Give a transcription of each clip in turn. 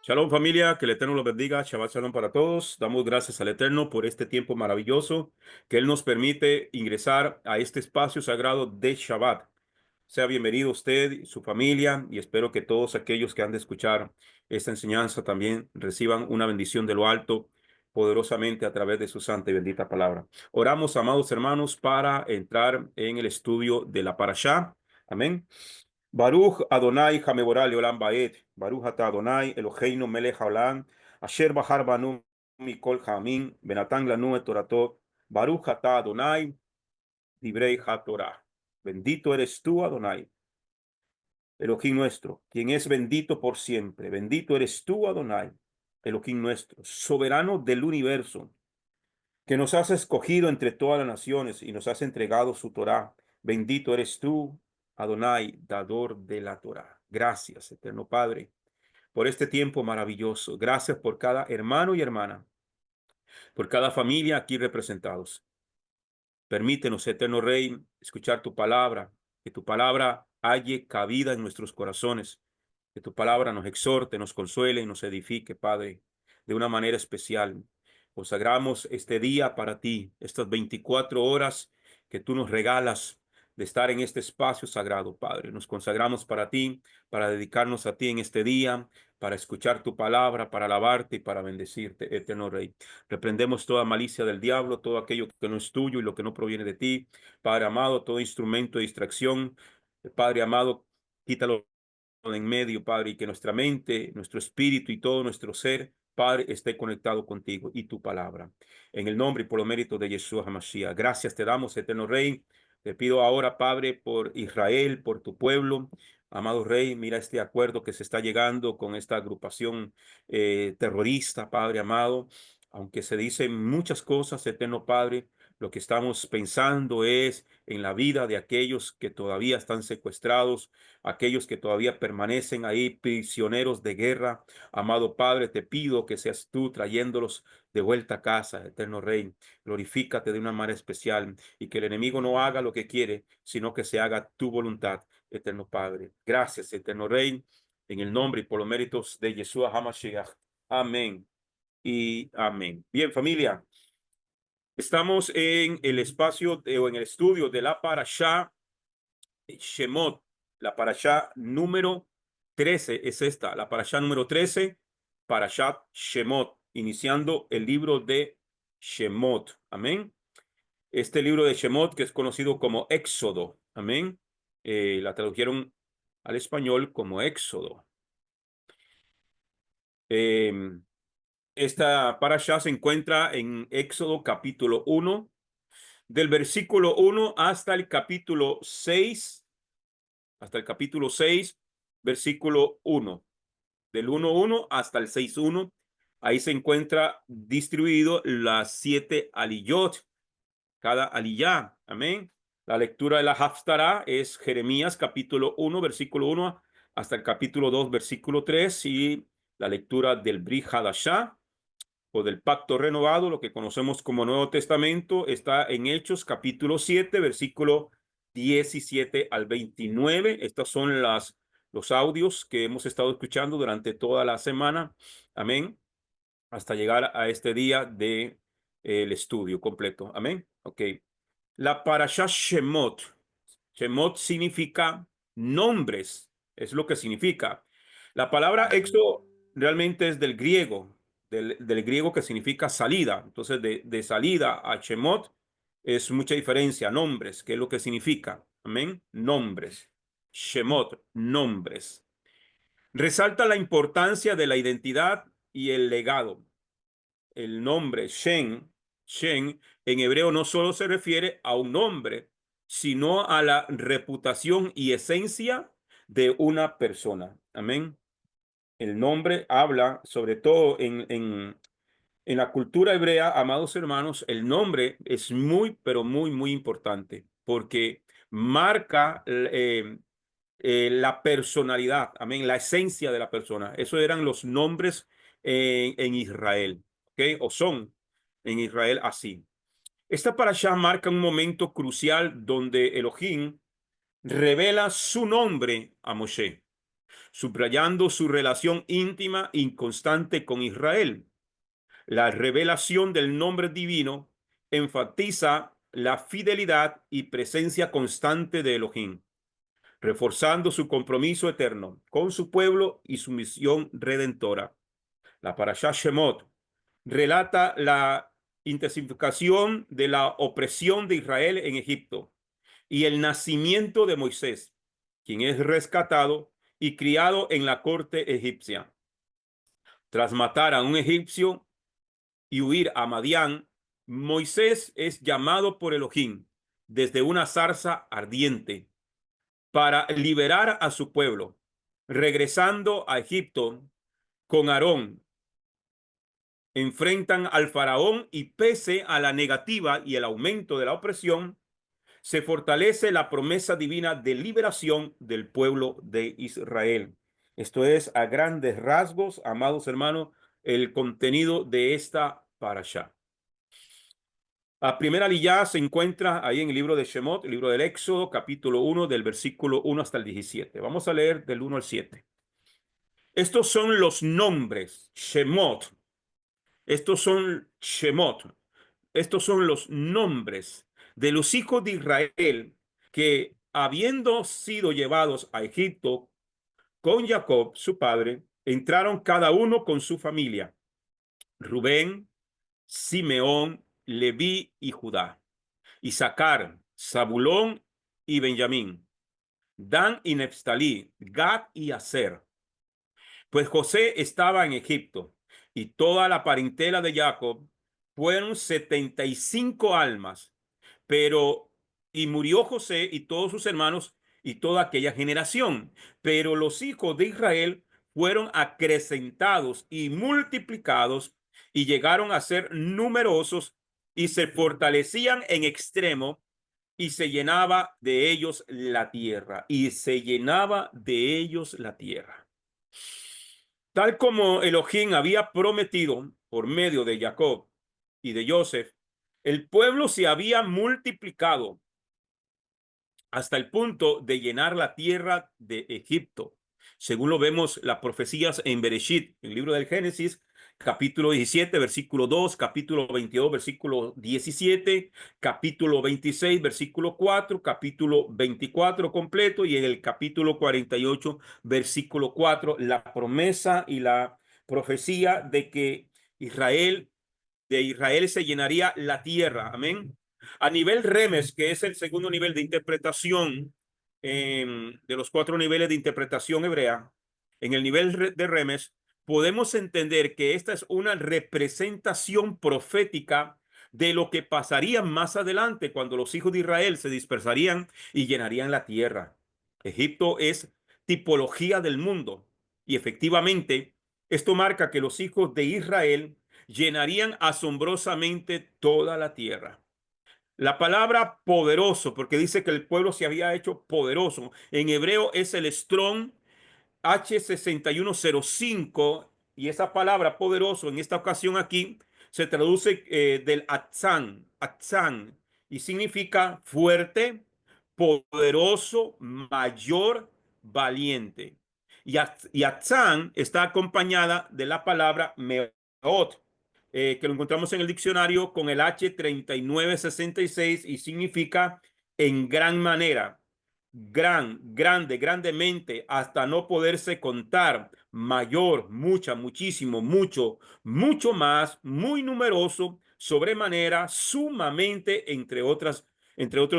Shalom familia, que el Eterno los bendiga. Shabbat Shalom para todos. Damos gracias al Eterno por este tiempo maravilloso que Él nos permite ingresar a este espacio sagrado de Shabbat. Sea bienvenido usted y su familia y espero que todos aquellos que han de escuchar esta enseñanza también reciban una bendición de lo alto poderosamente a través de su santa y bendita palabra. Oramos, amados hermanos, para entrar en el estudio de la parashá. Amén. Baruch Adonai Hameboral Leolam Baed, Baruch Ata Adonai Eloheinu Melech Haolam, Asher Bahar Banu Mikol Hamim, Benatan Lanu et Toratot, Baruch Ata Adonai, Divrei HaTorah. Bendito eres tú, Adonai, Elohim nuestro, quien es bendito por siempre. Bendito eres tú, Adonai, Elohim nuestro, soberano del universo, que nos has escogido entre todas las naciones y nos has entregado su Torah. Bendito eres tú, Adonai, dador de la Torah. Gracias, eterno Padre, por este tiempo maravilloso. Gracias por cada hermano y hermana, por cada familia aquí representados. Permítenos, eterno Rey, escuchar tu palabra, que tu palabra halle cabida en nuestros corazones, que tu palabra nos exhorte, nos consuele y nos edifique, Padre, de una manera especial. Consagramos este día para ti, estas 24 horas que tú nos regalas de estar en este espacio sagrado, Padre. Nos consagramos para ti, para dedicarnos a ti en este día, para escuchar tu palabra, para alabarte y para bendecirte, eterno Rey. Reprendemos toda malicia del diablo, todo aquello que no es tuyo y lo que no proviene de ti. Padre amado, todo instrumento de distracción, Padre amado, quítalo en medio, Padre, y que nuestra mente, nuestro espíritu y todo nuestro ser, Padre, esté conectado contigo y tu palabra. En el nombre y por los méritos de Yeshua HaMashiach. Gracias te damos, eterno Rey. Te pido ahora, Padre, por Israel, por tu pueblo. Amado Rey, mira este acuerdo que se está llegando con esta agrupación terrorista, Padre amado. Aunque se dicen muchas cosas, eterno Padre, lo que estamos pensando es en la vida de aquellos que todavía están secuestrados, aquellos que todavía permanecen ahí prisioneros de guerra. Amado Padre, te pido que seas tú trayéndolos de vuelta a casa, eterno Rey. Glorifícate de una manera especial y que el enemigo no haga lo que quiere, sino que se haga tu voluntad, eterno Padre. Gracias, eterno Rey, en el nombre y por los méritos de Yeshua HaMashiach. Amén y amén. Bien, familia, estamos en el espacio o en el estudio de la parashá Shemot, la parashá número 13 es esta, la parashá número 13, parashat Shemot, iniciando el libro de Shemot. Amén. Este libro de Shemot, que es conocido como Éxodo. Amén. La tradujeron al español como Éxodo. Esta parashá se encuentra en Éxodo capítulo 1, del versículo 1 hasta el capítulo 6, versículo 1, del 1:1 hasta el 6:1. Ahí se encuentra distribuido las 7 aliyot, cada aliyá. Amén. La lectura de la Haftará es Jeremías capítulo 1, versículo 1 hasta el capítulo 2, versículo 3, y la lectura del Brit Hadashah o del Pacto Renovado, lo que conocemos como Nuevo Testamento, está en Hechos capítulo 7, versículo 17 al 29. Estos son los audios que hemos estado escuchando durante toda la semana. Amén. Hasta llegar a este día de el estudio completo. Amén. Ok. La parashá Shemot. Shemot significa nombres. Es lo que significa. La palabra éxodo realmente es del griego, del griego que significa salida. Entonces, de salida a Shemot es mucha diferencia. Nombres, ¿qué es lo que significa? Amén. Nombres. Shemot, nombres. Resalta la importancia de la identidad y el legado. El nombre Shen en hebreo no solo se refiere a un nombre, sino a la reputación y esencia de una persona. Amén. El nombre habla, sobre todo en la cultura hebrea, amados hermanos, el nombre es muy, pero muy, muy importante porque marca la personalidad, amén, la esencia de la persona. Eso eran los nombres en Israel, ¿ok? O son en Israel así. Esta parashá marca un momento crucial donde Elohim revela su nombre a Moshe. subrayando su relación íntima y constante con Israel. La revelación del nombre divino enfatiza la fidelidad y presencia constante de Elohim, reforzando su compromiso eterno con su pueblo y su misión redentora. La Parashá Shemot relata la intensificación de la opresión de Israel en Egipto y el nacimiento de Moisés, quien es rescatado y criado en la corte egipcia. Tras matar a un egipcio y huir a Madián, Moisés es llamado por Elohim desde una zarza ardiente para liberar a su pueblo. Regresando a Egipto con Aarón, enfrentan al faraón y pese a la negativa y el aumento de la opresión, se fortalece la promesa divina de liberación del pueblo de Israel. Esto es a grandes rasgos, amados hermanos, el contenido de esta parashá. La primera liyá se encuentra ahí en el libro de Shemot, el libro del Éxodo, capítulo 1, del versículo 1 hasta el 17. Vamos a leer del 1 al 7. Estos son los nombres, Shemot. Estos son Shemot. Estos son los nombres de los hijos de Israel que, habiendo sido llevados a Egipto con Jacob, su padre, entraron cada uno con su familia: Rubén, Simeón, Leví y Judá, Isaacar, Zabulón y Benjamín, Dan y Neftalí, Gad y Aser. Pues José estaba en Egipto, y toda la parentela de Jacob fueron 75 almas, y murió José y todos sus hermanos y toda aquella generación. Pero los hijos de Israel fueron acrecentados y multiplicados, y llegaron a ser numerosos, y se fortalecían en extremo, y se llenaba de ellos la tierra, y se llenaba de ellos la tierra. Tal como Elohim había prometido por medio de Jacob y de Joseph, el pueblo se había multiplicado hasta el punto de llenar la tierra de Egipto. Según lo vemos las profecías en Bereshit, el libro del Génesis, capítulo 17, versículo 2, capítulo 22, versículo 17, capítulo 26, versículo 4, capítulo 24 completo, y en el capítulo 48, versículo 4, la promesa y la profecía de que de Israel se llenaría la tierra. Amén. A nivel Remes, que es el segundo nivel de interpretación de los 4 niveles de interpretación hebrea, en el nivel de Remes, podemos entender que esta es una representación profética de lo que pasaría más adelante cuando los hijos de Israel se dispersarían y llenarían la tierra. Egipto es tipología del mundo, y efectivamente esto marca que los hijos de Israel llenarían asombrosamente toda la tierra. La palabra poderoso, porque dice que el pueblo se había hecho poderoso, en hebreo es el Strong H6105, y esa palabra poderoso en esta ocasión aquí se traduce del atzán, y significa fuerte, poderoso, mayor, valiente. Y atzán está acompañada de la palabra meot, que lo encontramos en el diccionario con el H3966, y significa en gran manera, grande, grandemente, hasta no poderse contar, mayor, mucha, muchísimo, mucho, mucho más, muy numeroso, sobremanera, sumamente, entre otros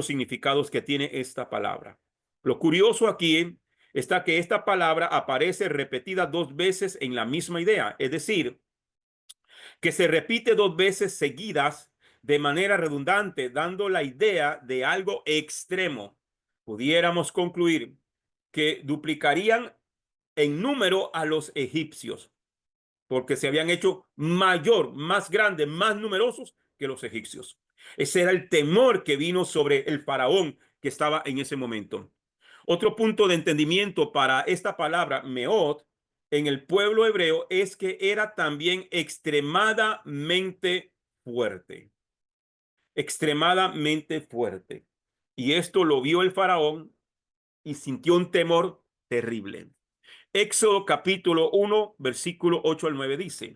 significados que tiene esta palabra. Lo curioso aquí está que esta palabra aparece repetida 2 veces en la misma idea, es decir, que se repite 2 veces seguidas de manera redundante, dando la idea de algo extremo. Pudiéramos concluir que duplicarían en número a los egipcios, porque se habían hecho mayor, más grandes, más numerosos que los egipcios. Ese era el temor que vino sobre el faraón que estaba en ese momento. Otro punto de entendimiento para esta palabra meot en el pueblo hebreo es que era también extremadamente fuerte, extremadamente fuerte. Y esto lo vio el faraón y sintió un temor terrible. Éxodo capítulo 1, versículo 8 al 9 dice: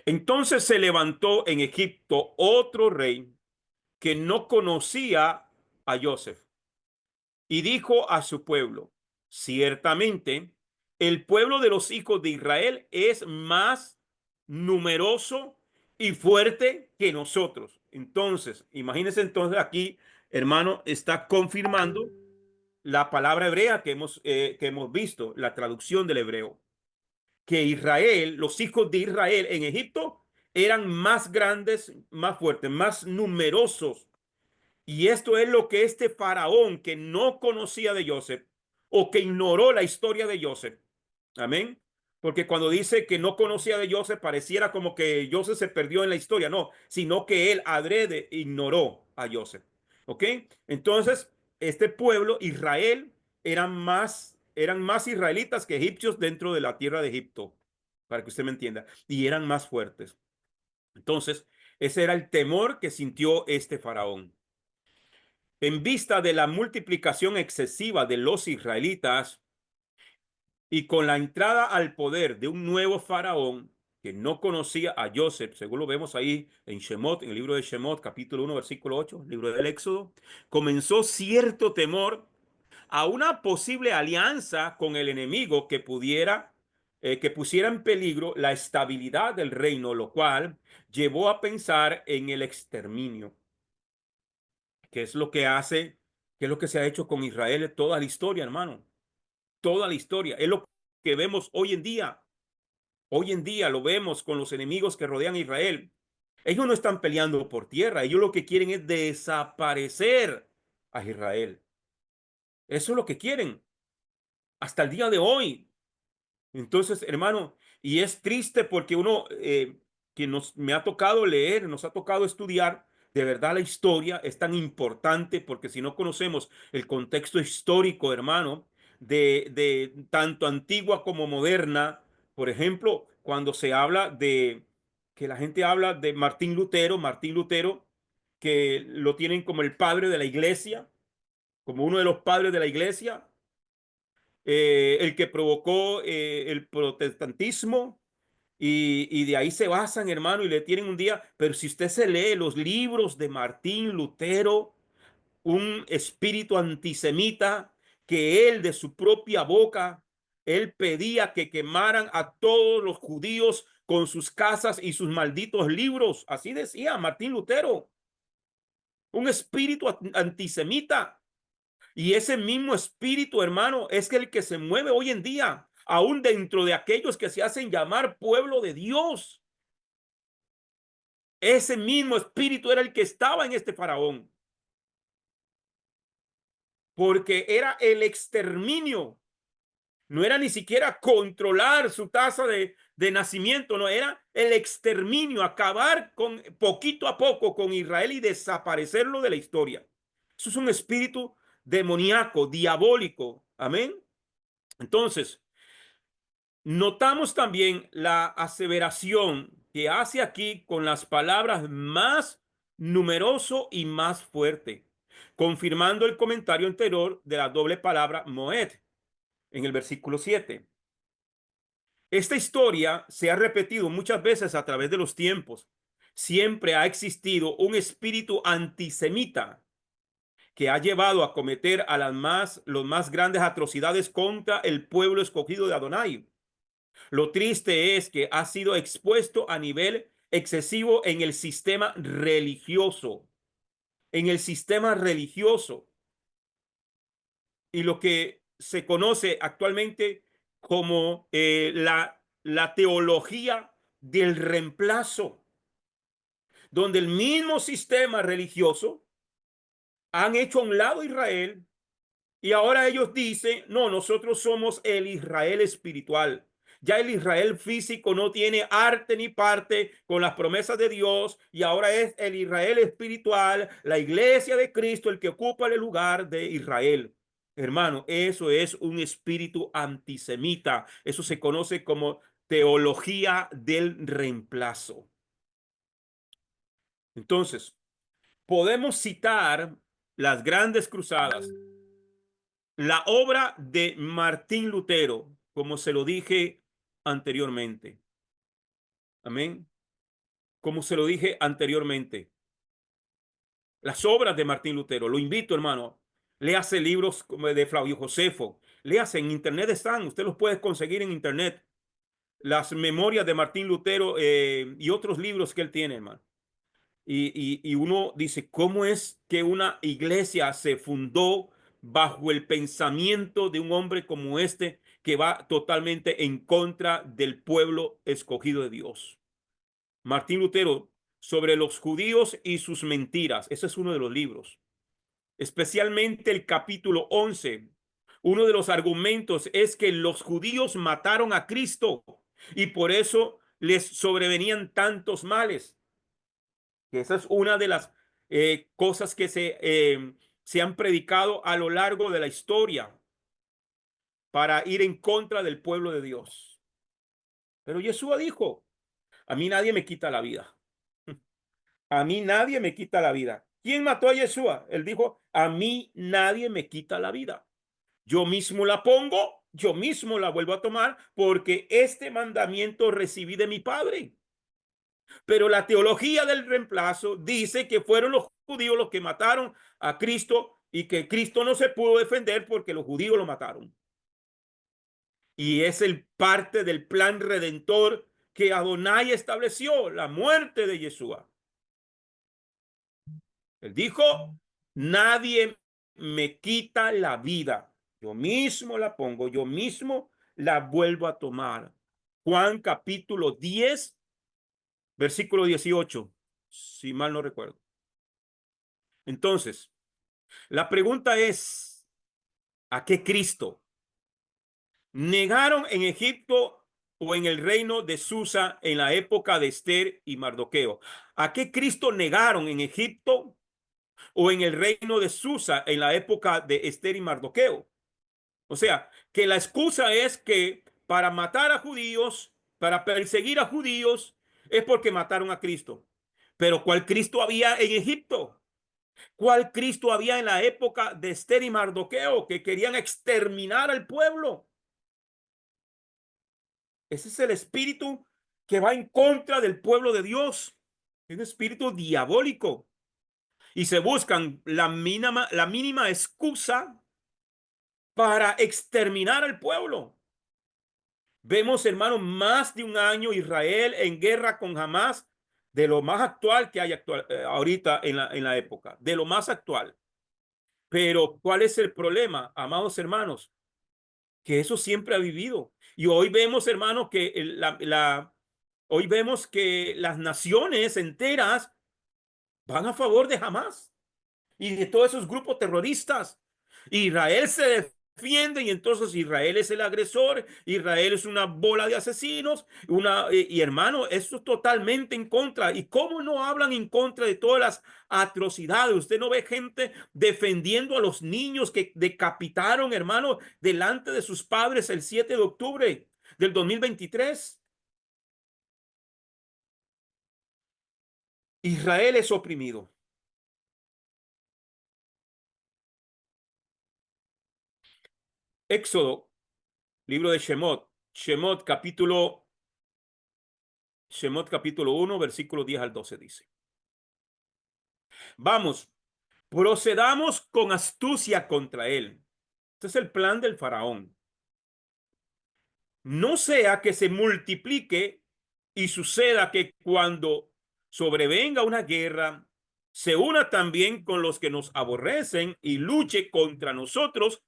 Entonces se levantó en Egipto otro rey que no conocía a Joseph y dijo a su pueblo: Ciertamente, el pueblo de los hijos de Israel es más numeroso y fuerte que nosotros. Entonces, imagínense entonces aquí, hermano, está confirmando la palabra hebrea que hemos visto, la traducción del hebreo, que Israel, los hijos de Israel en Egipto, eran más grandes, más fuertes, más numerosos. Y esto es lo que este faraón que no conocía de Joseph o que ignoró la historia de Joseph. Amén. Porque cuando dice que no conocía de Joseph, pareciera como que Joseph se perdió en la historia. No, sino que él adrede ignoró a Joseph. ¿Ok? Entonces, este pueblo, Israel, eran más israelitas que egipcios dentro de la tierra de Egipto, para que usted me entienda, y eran más fuertes. Entonces, ese era el temor que sintió este faraón. En vista de la multiplicación excesiva de los israelitas y con la entrada al poder de un nuevo faraón que no conocía a Joseph, según lo vemos ahí en Shemot, en el libro de Shemot, capítulo 1, versículo 8, libro del Éxodo, comenzó cierto temor a una posible alianza con el enemigo que pusiera en peligro la estabilidad del reino, lo cual llevó a pensar en el exterminio, que es lo que hace, que es lo que se ha hecho con Israel en toda la historia, hermano. Toda la historia. Es lo que vemos hoy en día. Hoy en día lo vemos con los enemigos que rodean a Israel. Ellos no están peleando por tierra. Ellos lo que quieren es desaparecer a Israel. Eso es lo que quieren hasta el día de hoy. Entonces, hermano, y es triste porque uno, que me ha tocado leer, nos ha tocado estudiar, de verdad la historia es tan importante porque si no conocemos el contexto histórico, hermano, de tanto antigua como moderna, por ejemplo, cuando se habla que la gente habla de Martín Lutero, que lo tienen como el padre de la iglesia, como uno de los padres de la iglesia, el que provocó el protestantismo y de ahí se basan, hermano, y le tienen un día, pero si usted se lee los libros de Martín Lutero, un espíritu antisemita que él de su propia boca, él pedía que quemaran a todos los judíos con sus casas y sus malditos libros, así decía Martín Lutero, un espíritu antisemita. Y ese mismo espíritu, hermano, es el que se mueve hoy en día, aún dentro de aquellos que se hacen llamar pueblo de Dios. Ese mismo espíritu era el que estaba en este faraón, porque era el exterminio. No era ni siquiera controlar su tasa de nacimiento, no, era el exterminio, acabar con poquito a poco con Israel y desaparecerlo de la historia. Eso es un espíritu demoníaco, diabólico. Amén. Entonces, notamos también la aseveración que hace aquí con las palabras más numeroso y más fuerte, confirmando el comentario anterior de la doble palabra Moed en el versículo 7. Esta historia se ha repetido muchas veces a través de los tiempos. Siempre ha existido un espíritu antisemita que ha llevado a cometer los más grandes atrocidades contra el pueblo escogido de Adonai. Lo triste es que ha sido expuesto a nivel excesivo en el sistema religioso, en el sistema religioso y lo que se conoce actualmente como la teología del reemplazo, donde el mismo sistema religioso han hecho a un lado a Israel. Y ahora ellos dicen, no, nosotros somos el Israel espiritual. Ya el Israel físico no tiene arte ni parte con las promesas de Dios y ahora es el Israel espiritual, la iglesia de Cristo, el que ocupa el lugar de Israel. Hermano, eso es un espíritu antisemita. Eso se conoce como teología del reemplazo. Entonces, podemos citar las grandes cruzadas, la obra de Martín Lutero, como se lo dije anteriormente. Amén. Como se lo dije anteriormente. Las obras de Martín Lutero. Lo invito, hermano. Léase libros como de Flavio Josefo. Léase en internet están. Usted los puede conseguir en internet. Las memorias de Martín Lutero y otros libros que él tiene, hermano. Y uno dice, ¿cómo es que una iglesia se fundó bajo el pensamiento de un hombre como este que va totalmente en contra del pueblo escogido de Dios? Martín Lutero, sobre los judíos y sus mentiras. Ese es uno de los libros. Especialmente el capítulo 11. Uno de los argumentos es que los judíos mataron a Cristo y por eso les sobrevenían tantos males. Esa es una de las cosas que se han predicado a lo largo de la historia para ir en contra del pueblo de Dios. Pero Yeshua dijo, a mí nadie me quita la vida. A mí nadie me quita la vida. ¿Quién mató a Yeshua? Él dijo, a mí nadie me quita la vida. Yo mismo la pongo, yo mismo la vuelvo a tomar, porque este mandamiento recibí de mi Padre. Pero la teología del reemplazo dice que fueron los judíos los que mataron a Cristo y que Cristo no se pudo defender porque los judíos lo mataron. Y es el parte del plan redentor que Adonai estableció, la muerte de Yeshua. Él dijo, nadie me quita la vida. Yo mismo la pongo, yo mismo la vuelvo a tomar. Juan capítulo 10, versículo 18, si mal no recuerdo. Entonces, la pregunta es, ¿a qué Cristo? ¿Negaron en Egipto o en el reino de Susa en la época de Esther y Mardoqueo? ¿A qué Cristo negaron en Egipto o en el reino de Susa en la época de Esther y Mardoqueo? O sea, que la excusa es que para matar a judíos, para perseguir a judíos, es porque mataron a Cristo. Pero ¿cuál Cristo había en Egipto? ¿Cuál Cristo había en la época de Esther y Mardoqueo que querían exterminar al pueblo? Ese es el espíritu que va en contra del pueblo de Dios. Es un espíritu diabólico. Y se buscan la mínima excusa para exterminar al pueblo. Vemos, hermano, más de un año Israel en guerra con Hamas, de lo más actual que hay ahorita en la época, de lo más actual. Pero, ¿cuál es el problema, amados hermanos? Que eso siempre ha vivido. Y hoy vemos, hermanos, que hoy vemos que las naciones enteras van a favor de Hamas y de todos esos grupos terroristas. Israel se defiende y entonces Israel es el agresor, Israel es una bola de asesinos, y hermano, eso es totalmente en contra. ¿Y cómo no hablan en contra de todas las atrocidades? Usted no ve gente defendiendo a los niños que decapitaron, hermano, delante de sus padres el 7 de octubre del 2023. Israel es oprimido. Éxodo, libro de Shemot capítulo 1, versículo 10 al 12 dice, vamos, procedamos con astucia contra él. Este es el plan del faraón. No sea que se multiplique y suceda que cuando sobrevenga una guerra, se una también con los que nos aborrecen y luche contra nosotros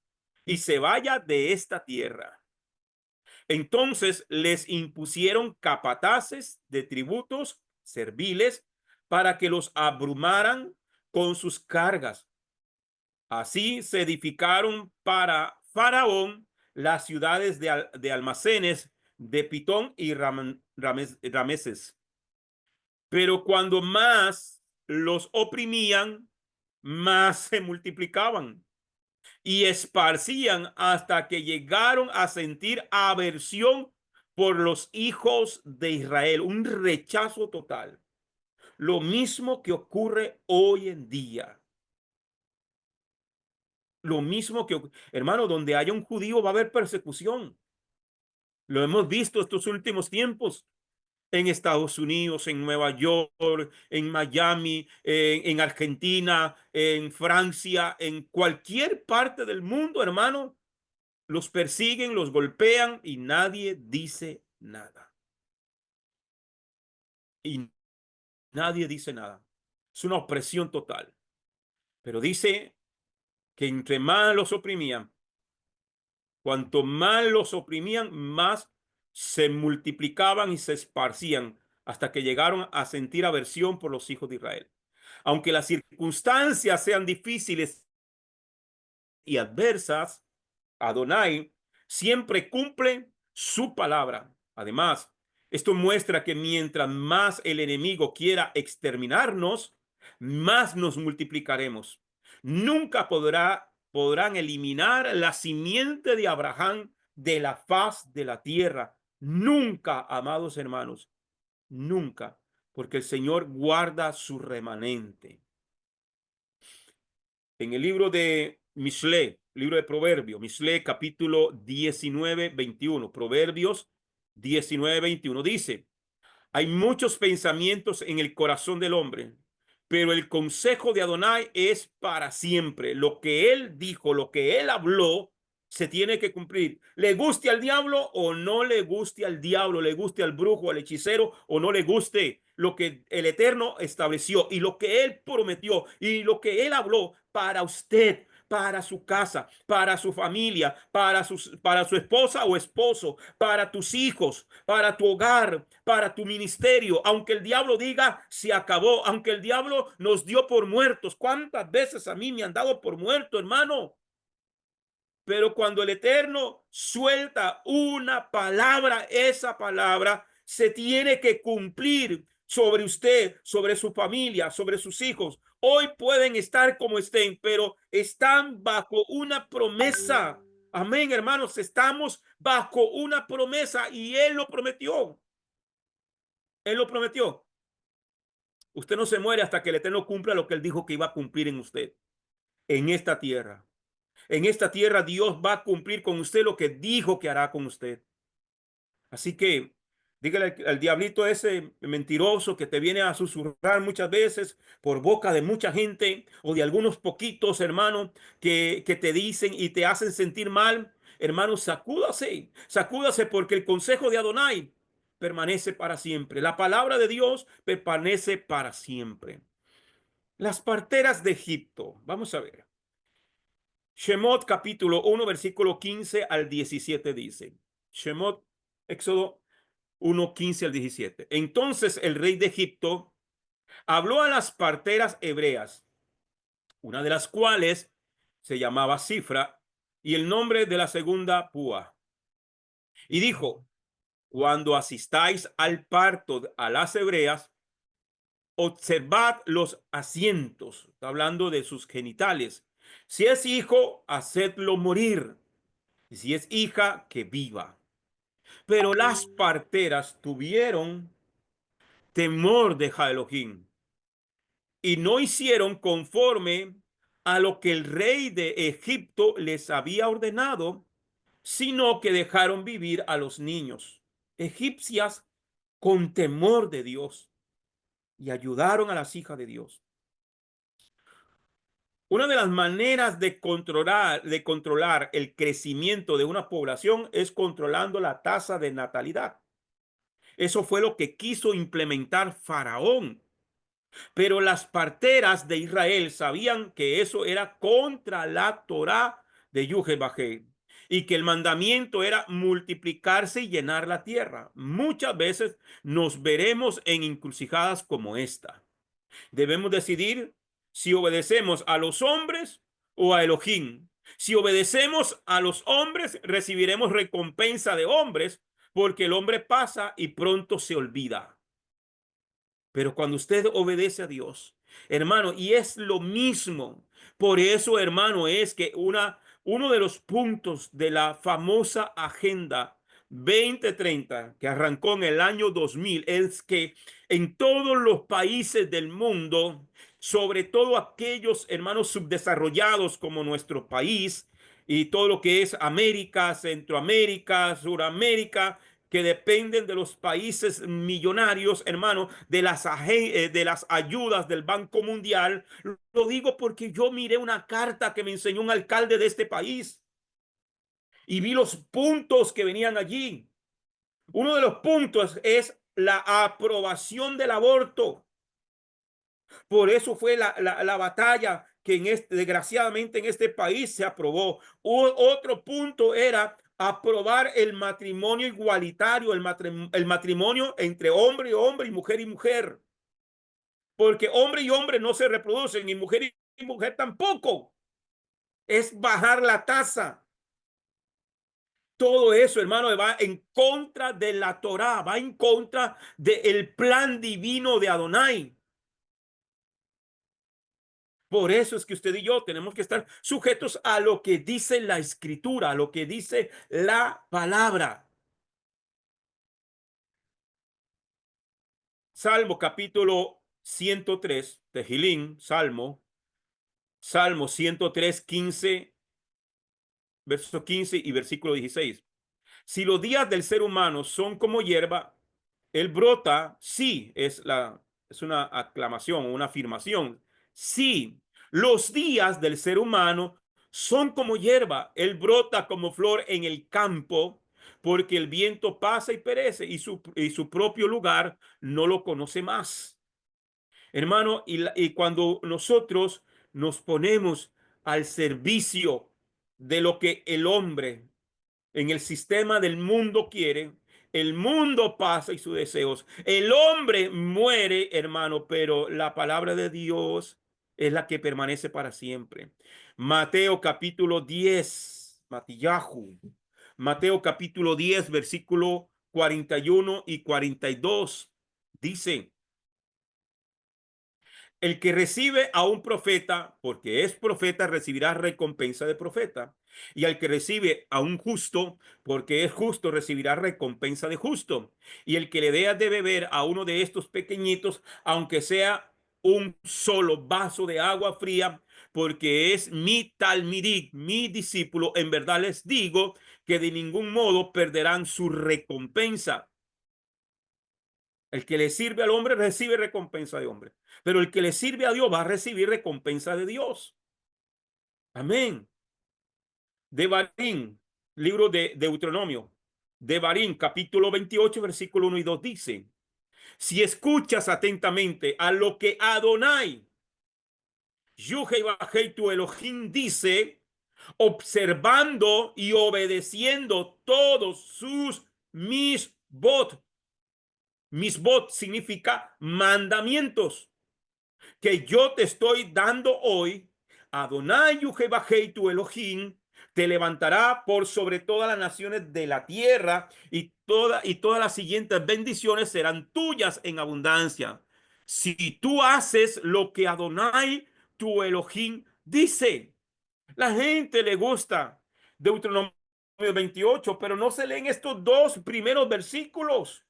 y se vaya de esta tierra. Entonces les impusieron capataces de tributos serviles para que los abrumaran con sus cargas. Así se edificaron para Faraón las ciudades de almacenes de Pitón y Rameses. Pero cuando más los oprimían, más se multiplicaban y esparcían hasta que llegaron a sentir aversión por los hijos de Israel, un rechazo total. Lo mismo que ocurre hoy en día. Lo mismo que, hermano, donde haya un judío va a haber persecución. Lo hemos visto estos últimos tiempos en Estados Unidos, en Nueva York, en Miami, en Argentina, en Francia, en cualquier parte del mundo, hermano. Los persiguen, los golpean y nadie dice nada. Y nadie dice nada. Es una opresión total. Pero dice que entre más los oprimían, cuanto más los oprimían, más se multiplicaban y se esparcían hasta que llegaron a sentir aversión por los hijos de Israel. Aunque las circunstancias sean difíciles y adversas, Adonai siempre cumple su palabra. Además, esto muestra que mientras más el enemigo quiera exterminarnos, más nos multiplicaremos. Nunca podrán eliminar la simiente de Abraham de la faz de la tierra. Nunca, amados hermanos, nunca, porque el Señor guarda su remanente. En el libro de Mishle, libro de Proverbios, Mishle capítulo 19, 21, Proverbios 19, 21 dice: hay muchos pensamientos en el corazón del hombre, pero el consejo de Adonai es para siempre. Lo que él dijo, lo que él habló, se tiene que cumplir. Le guste al diablo o no le guste al diablo, le guste al brujo, al hechicero o no le guste, lo que el Eterno estableció y lo que él prometió y lo que él habló para usted, para su casa, para su familia, para su esposa o esposo, para tus hijos, para tu hogar, para tu ministerio. Aunque el diablo diga se acabó, aunque el diablo nos dio por muertos. ¿Cuántas veces a mí me han dado por muerto, hermano? Pero cuando el Eterno suelta una palabra, esa palabra se tiene que cumplir sobre usted, sobre su familia, sobre sus hijos. Hoy pueden estar como estén, pero están bajo una promesa. Amén, hermanos, estamos bajo una promesa y Él lo prometió. Él lo prometió. Usted no se muere hasta que el Eterno cumpla lo que Él dijo que iba a cumplir en usted, en esta tierra. En esta tierra Dios va a cumplir con usted lo que dijo que hará con usted. Así que dígale al diablito ese mentiroso que te viene a susurrar muchas veces por boca de mucha gente o de algunos poquitos hermanos que te dicen y te hacen sentir mal. Hermano, sacúdase, sacúdase porque el consejo de Adonai permanece para siempre. La palabra de Dios permanece para siempre. Las parteras de Egipto. Vamos a ver. Shemot capítulo 1, versículo 15 al 17 dice. Shemot, Éxodo 1, 15 al 17. Entonces el rey de Egipto habló a las parteras hebreas, una de las cuales se llamaba Cifra y el nombre de la segunda Púa. Y dijo: cuando asistáis al parto a las hebreas, observad los asientos, está hablando de sus genitales. Si es hijo, hacedlo morir. Y si es hija, que viva. Pero las parteras tuvieron temor de Elohim y no hicieron conforme a lo que el rey de Egipto les había ordenado, sino que dejaron vivir a los niños egipcias con temor de Dios y ayudaron a las hijas de Dios. Una de las maneras de controlar el crecimiento de una población es controlando la tasa de natalidad. Eso fue lo que quiso implementar Faraón. Pero las parteras de Israel sabían que eso era contra la Torá de Yuhebajé y que el mandamiento era multiplicarse y llenar la tierra. Muchas veces nos veremos en encrucijadas como esta. Debemos decidir si obedecemos a los hombres o a Elohim. Si obedecemos a los hombres, recibiremos recompensa de hombres, porque el hombre pasa y pronto se olvida. Pero cuando usted obedece a Dios, hermano, y es lo mismo. Por eso, hermano, es que uno de los puntos de la famosa Agenda 2030 que arrancó en el año 2000 es que en todos los países del mundo, sobre todo aquellos hermanos subdesarrollados como nuestro país, y todo lo que es América, Centroamérica, Suramérica, que dependen de los países millonarios, hermano, de las ayudas del Banco Mundial. Lo digo porque yo miré una carta que me enseñó un alcalde de este país y vi los puntos que venían allí. Uno de los puntos es la aprobación del aborto. Por eso fue la batalla que desgraciadamente en este país se aprobó. Otro punto era aprobar el matrimonio igualitario, el matrimonio entre hombre y hombre y mujer, porque hombre y hombre no se reproducen, ni mujer y mujer tampoco. Es bajar la tasa. Todo eso, hermano, va en contra de la Torá, va en contra del plan divino de Adonai. Por eso es que usted y yo tenemos que estar sujetos a lo que dice la escritura, a lo que dice la palabra. Salmo capítulo 103, Tejilín, Salmo 103, 15, verso 15 y versículo 16. Si los días del ser humano son como hierba, él brota, sí, es una aclamación, una afirmación. Sí, los días del ser humano son como hierba, él brota como flor en el campo, porque el viento pasa y perece y su propio lugar no lo conoce más. Hermano, y cuando nosotros nos ponemos al servicio de lo que el hombre en el sistema del mundo quiere, el mundo pasa y sus deseos. El hombre muere, hermano, pero la palabra de Dios es la que permanece para siempre. Mateo capítulo 10, Matillahu. Mateo capítulo 10, versículo 41 y 42. Dice: el que recibe a un profeta, porque es profeta, recibirá recompensa de profeta. Y al que recibe a un justo, porque es justo, recibirá recompensa de justo. Y el que le dé de beber a uno de estos pequeñitos, aunque sea un solo vaso de agua fría, porque es mi talmidí, mi discípulo, en verdad les digo que de ningún modo perderán su recompensa. El que le sirve al hombre recibe recompensa de hombre, pero el que le sirve a Dios va a recibir recompensa de Dios. Amén. Devarim, libro de Deuteronomio. Devarim, capítulo 28, versículo 1 y 2 dice: si escuchas atentamente a lo que Adonai, Yuhei Bajei tu Elohim, dice, observando y obedeciendo todos sus misbot. Misbot significa mandamientos que yo te estoy dando hoy. Adonai Yujebajei tu Elohim te levantará por sobre todas las naciones de la tierra, y todas las siguientes bendiciones serán tuyas en abundancia si tú haces lo que Adonai tu Elohim dice. La gente le gusta Deuteronomio 28, pero no se leen estos dos primeros versículos.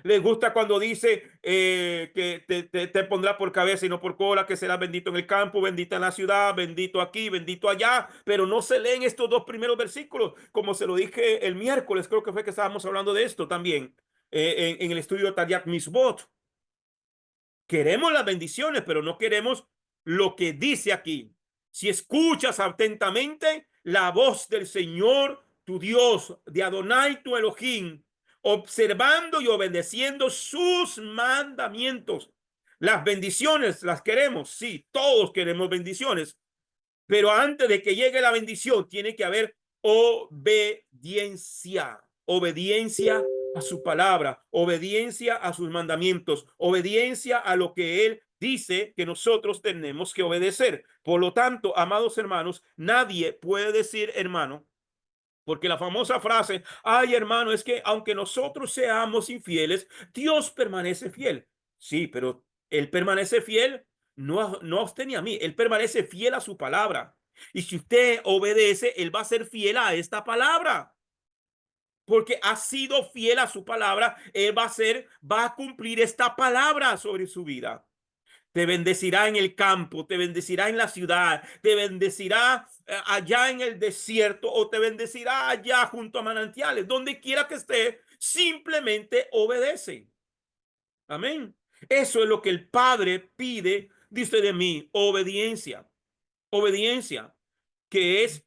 Les gusta cuando dice que te pondrá por cabeza y no por cola, que será bendito en el campo, bendita en la ciudad, bendito aquí, bendito allá, pero no se leen estos dos primeros versículos, como se lo dije el miércoles, creo que fue que estábamos hablando de esto también, en el estudio de Tariat Misbot. Queremos las bendiciones, pero no queremos lo que dice aquí. Si escuchas atentamente la voz del Señor, tu Dios, de Adonai tu Elohim, observando y obedeciendo sus mandamientos. Las bendiciones las queremos, sí, todos queremos bendiciones, pero antes de que llegue la bendición, tiene que haber obediencia, obediencia a su palabra, obediencia a sus mandamientos, obediencia a lo que él dice que nosotros tenemos que obedecer. Por lo tanto, amados hermanos, nadie puede decir, hermano, porque la famosa frase, ay hermano, es que aunque nosotros seamos infieles, Dios permanece fiel. Sí, pero él permanece fiel no a usted ni a mí, él permanece fiel a su palabra. Y si usted obedece, él va a ser fiel a esta palabra. Porque ha sido fiel a su palabra, él va a cumplir esta palabra sobre su vida. Te bendecirá en el campo, te bendecirá en la ciudad, te bendecirá allá en el desierto o te bendecirá allá junto a manantiales, donde quiera que esté, simplemente obedece. Amén. Eso es lo que el Padre pide, dice de mí, obediencia, obediencia, que es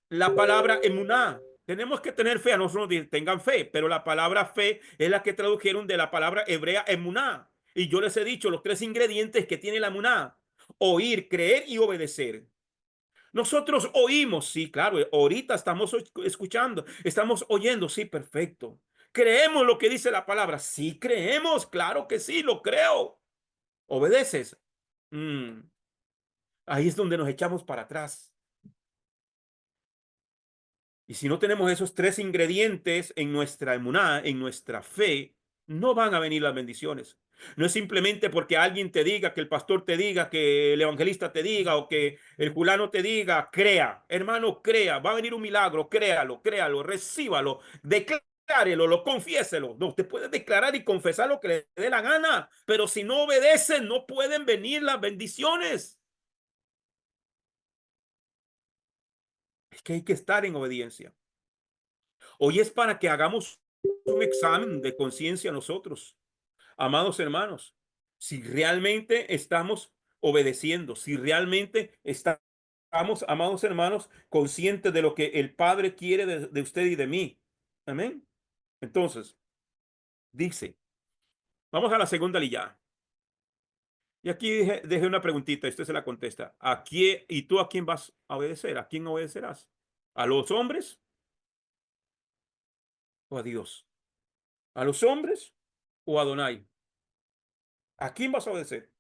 la palabra emuná. Tenemos que tener fe, a nosotros tengan fe, pero la palabra fe es la que tradujeron de la palabra hebrea emuná. Y yo les he dicho los tres ingredientes que tiene la emuná: oír, creer y obedecer. Nosotros oímos, sí, claro, ahorita estamos escuchando, estamos oyendo, sí, perfecto. Creemos lo que dice la palabra, sí, creemos, claro que sí, lo creo. ¿Obedeces? Mm, ahí es donde nos echamos para atrás. Y si no tenemos esos tres ingredientes en nuestra emuná, en nuestra fe, no van a venir las bendiciones. No es simplemente porque alguien te diga, que el pastor te diga, que el evangelista te diga o que el fulano te diga, crea. Hermano, crea. Va a venir un milagro, créalo, créalo, recíbalo, declárelo, lo confiéselo. No, usted puede declarar y confesar lo que le dé la gana, pero si no obedece, no pueden venir las bendiciones. Es que hay que estar en obediencia. Hoy es para que hagamos un examen de conciencia nosotros, amados hermanos, si realmente estamos obedeciendo, si realmente estamos, amados hermanos, conscientes de lo que el Padre quiere de usted y de mí. Amén. Entonces, dice, vamos a la segunda lilla. Y aquí dejé una preguntita, usted se la contesta. ¿A quién, y tú a quién vas a obedecer? ¿A quién obedecerás? ¿A los hombres o a Dios? ¿A los hombres o a Adonai? ¿A quién vas a obedecer?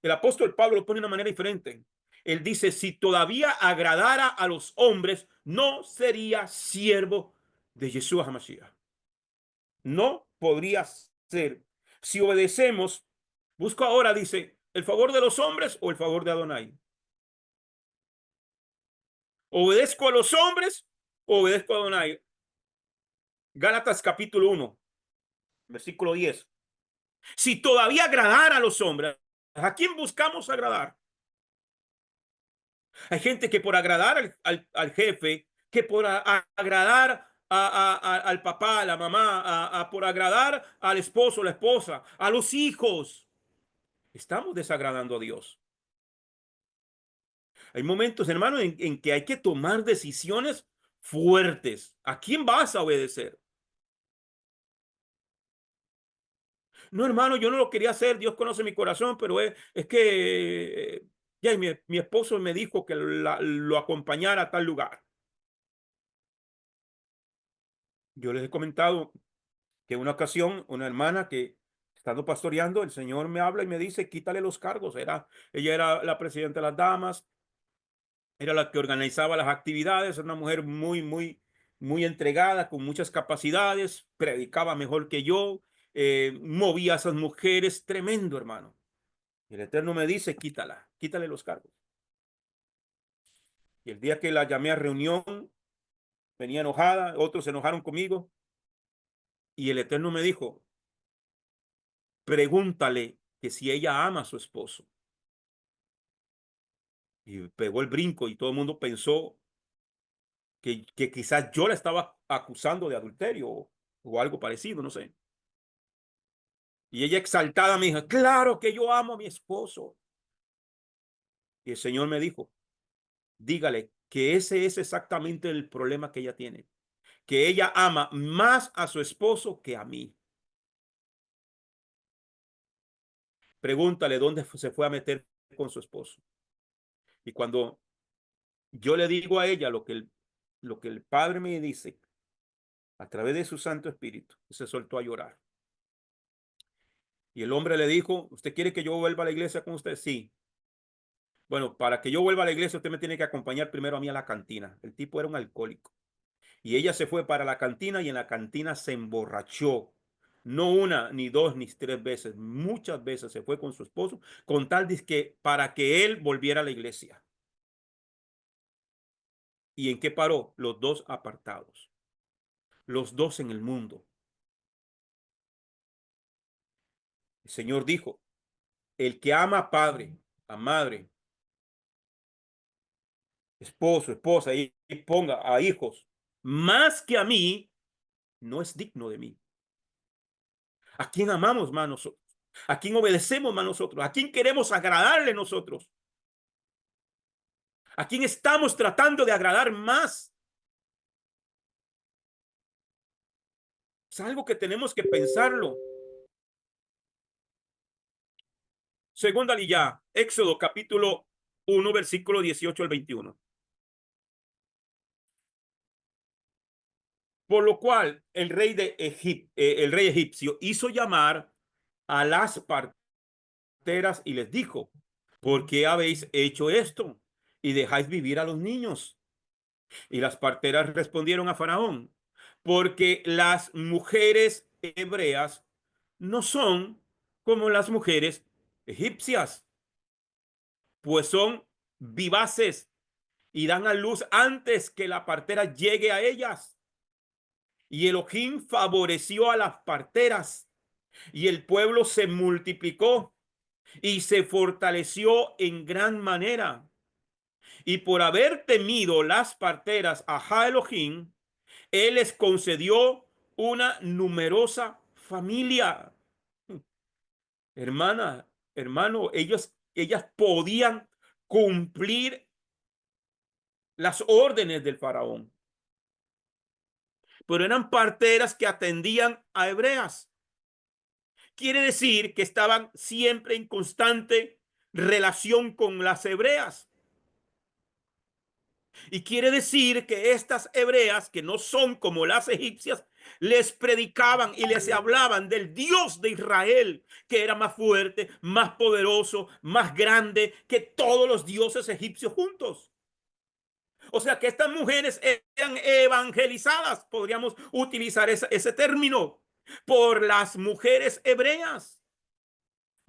El apóstol Pablo lo pone de una manera diferente. Él dice, si todavía agradara a los hombres, no sería siervo de Yeshua HaMashiach. No podría ser. Si obedecemos, busco ahora, dice, el favor de los hombres o el favor de Adonai. ¿Obedezco a los hombres o obedezco a Adonai? Gálatas capítulo 1, versículo 10. Si todavía agradara a los hombres, ¿a quién buscamos agradar? Hay gente que por agradar al jefe, que por agradar al papá, a la mamá, por agradar al esposo, la esposa, a los hijos, estamos desagradando a Dios. Hay momentos, hermano, en que hay que tomar decisiones fuertes. ¿A quién vas a obedecer? No, hermano, yo no lo quería hacer. Dios conoce mi corazón, pero es que ya mi esposo me dijo que lo acompañara a tal lugar. Yo les he comentado que una ocasión una hermana que estando pastoreando, el Señor me habla y me dice, quítale los cargos. Ella era la presidenta de las damas, era la que organizaba las actividades, era una mujer muy entregada, con muchas capacidades, predicaba mejor que yo, movía a esas mujeres, tremendo, hermano. Y el Eterno me dice, quítala, quítale los cargos. Y el día que la llamé a reunión, venía enojada, otros se enojaron conmigo, y el Eterno me dijo, pregúntale que si ella ama a su esposo. Y pegó el brinco y todo el mundo pensó que quizás yo la estaba acusando de adulterio o algo parecido, no sé. Y ella exaltada me dijo, claro que yo amo a mi esposo. Y el Señor me dijo, dígale que ese es exactamente el problema que ella tiene, que ella ama más a su esposo que a mí. Pregúntale dónde se fue a meter con su esposo. Y cuando yo le digo a ella lo que el Padre me dice a través de su Santo Espíritu, se soltó a llorar. Y el hombre le dijo, ¿usted quiere que yo vuelva a la iglesia con usted? Sí. Bueno, para que yo vuelva a la iglesia, usted me tiene que acompañar primero a mí a la cantina. El tipo era un alcohólico. Y ella se fue para la cantina y en la cantina se emborrachó. No una, ni dos, ni tres veces. Muchas veces se fue con su esposo con tal de que para que él volviera a la iglesia. ¿Y en qué paró? Los dos apartados. Los dos en el mundo. El Señor dijo, El que ama a padre, a madre, esposo, esposa y ponga a hijos más que a mí, no es digno de mí. ¿A quién amamos más nosotros? ¿A quién obedecemos más nosotros? ¿A quién queremos agradarle nosotros? ¿A quién estamos tratando de agradar más? Es algo que tenemos que pensarlo. Segunda ya, Éxodo capítulo 1, versículo 18 al 21. Por lo cual el rey egipcio hizo llamar a las parteras y les dijo: ¿por qué habéis hecho esto y dejáis vivir a los niños? Y las parteras respondieron a Faraón: porque las mujeres hebreas no son como las mujeres egipcias, pues son vivaces y dan a luz antes que la partera llegue a ellas. Y Elohim favoreció a las parteras, y el pueblo se multiplicó y se fortaleció en gran manera. Y por haber temido las parteras a Elohim, él les concedió una numerosa familia. Hermana, hermano, ellas podían cumplir las órdenes del faraón, pero eran parteras que atendían a hebreas. Quiere decir que estaban siempre en constante relación con las hebreas. Y quiere decir que estas hebreas, que no son como las egipcias, les predicaban y les hablaban del Dios de Israel, que era más fuerte, más poderoso, más grande que todos los dioses egipcios juntos. O sea que estas mujeres eran evangelizadas, podríamos utilizar ese término, por las mujeres hebreas.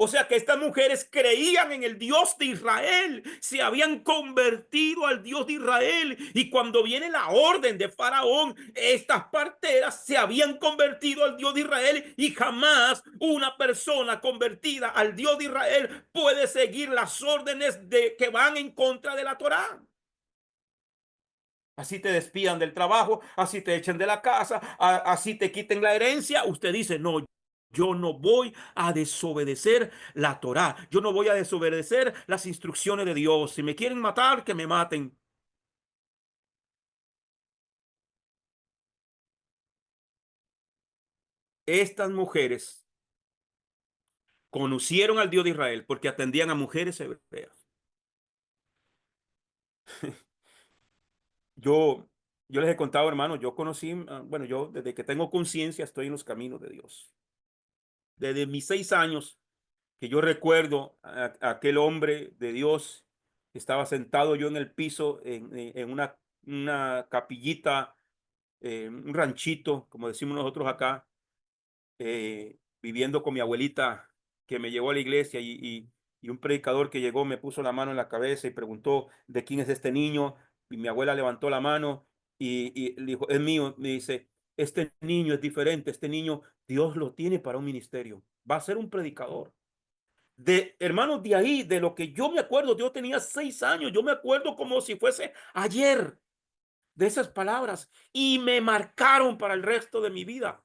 O sea que estas mujeres creían en el Dios de Israel, se habían convertido al Dios de Israel. Y cuando viene la orden de Faraón, estas parteras se habían convertido al Dios de Israel, y jamás una persona convertida al Dios de Israel puede seguir las órdenes que van en contra de la Torá. Así te despidan del trabajo, así te echen de la casa, así te quiten la herencia. Usted dice: no, yo no voy a desobedecer la Torá. Yo no voy a desobedecer las instrucciones de Dios. Si me quieren matar, que me maten. Estas mujeres conocieron al Dios de Israel porque atendían a mujeres hebreas. Yo, yo les he contado, hermano, yo conocí, bueno, yo desde que tengo conciencia estoy en los caminos de Dios. Desde mis 6 años, que yo recuerdo a aquel hombre de Dios, estaba sentado yo en el piso en una capillita, un ranchito, como decimos nosotros acá, viviendo con mi abuelita, que me llevó a la iglesia, y un predicador que llegó me puso la mano en la cabeza y preguntó: ¿de quién es este niño? Y mi abuela levantó la mano y le dijo: es mío. Me dice: este niño es diferente, este niño Dios lo tiene para un ministerio, va a ser un predicador. De hermanos, de ahí, de lo que yo me acuerdo, yo tenía 6 años, yo me acuerdo como si fuese ayer de esas palabras, y me marcaron para el resto de mi vida.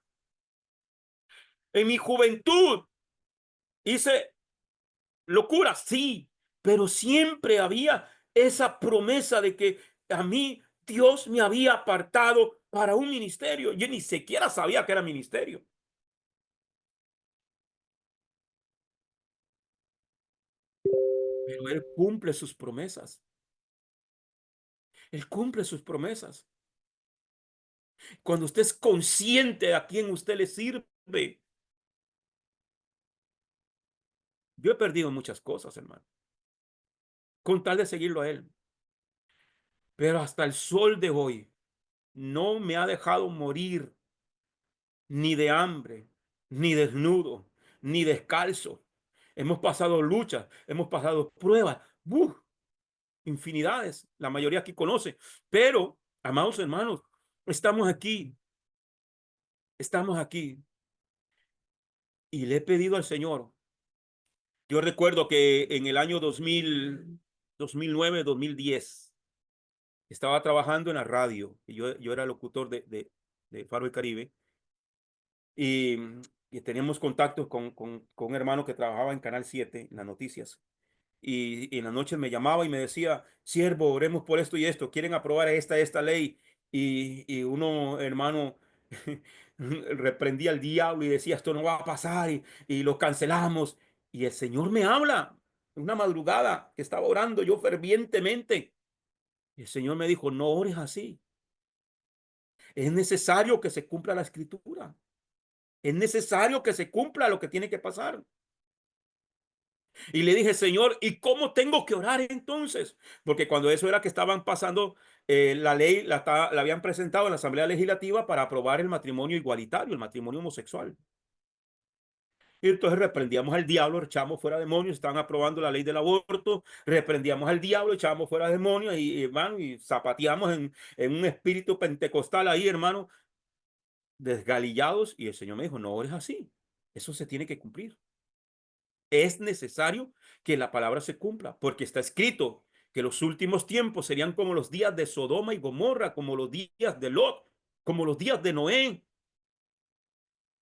En mi juventud hice locuras, sí, pero siempre había esa promesa de que a mí Dios me había apartado para un ministerio. Yo ni siquiera sabía que era ministerio, pero Él cumple sus promesas. Él cumple sus promesas. Cuando usted es consciente de a quién usted le sirve. Yo he perdido muchas cosas, hermano, con tal de seguirlo a Él. Pero hasta el sol de hoy no me ha dejado morir ni de hambre, ni desnudo, ni descalzo. Hemos pasado luchas, hemos pasado pruebas, infinidades. La mayoría aquí conoce. Pero, amados hermanos, estamos aquí, estamos aquí. Y le he pedido al Señor Yo recuerdo que en el año 2009, 2010, estaba trabajando en la radio. Y yo era locutor de Faro del Caribe. Y, y teníamos contactos con un hermano que trabajaba en Canal 7, en las noticias. Y en las noches me llamaba y me decía, siervo, oremos por esto y esto, quieren aprobar esta ley. Y uno, hermano, reprendía al diablo y decía, esto no va a pasar y lo cancelamos. Y el Señor me habla una madrugada que estaba orando yo fervientemente. Y el Señor me dijo, no ores así. Es necesario que se cumpla la escritura. Es necesario que se cumpla lo que tiene que pasar. Y le dije, Señor, ¿y cómo tengo que orar entonces? Porque cuando eso era que estaban pasando la ley, la habían presentado en la Asamblea Legislativa para aprobar el matrimonio igualitario, el matrimonio homosexual. Y entonces reprendíamos al diablo, echamos fuera demonios, estaban aprobando la ley del aborto, reprendíamos al diablo, echábamos fuera demonios hermano, y zapateamos en un espíritu pentecostal ahí, hermano, desgalillados. Y el Señor me dijo, no ores así, eso se tiene que cumplir. Es necesario que la palabra se cumpla, porque está escrito que los últimos tiempos serían como los días de Sodoma y Gomorra, como los días de Lot, como los días de Noé.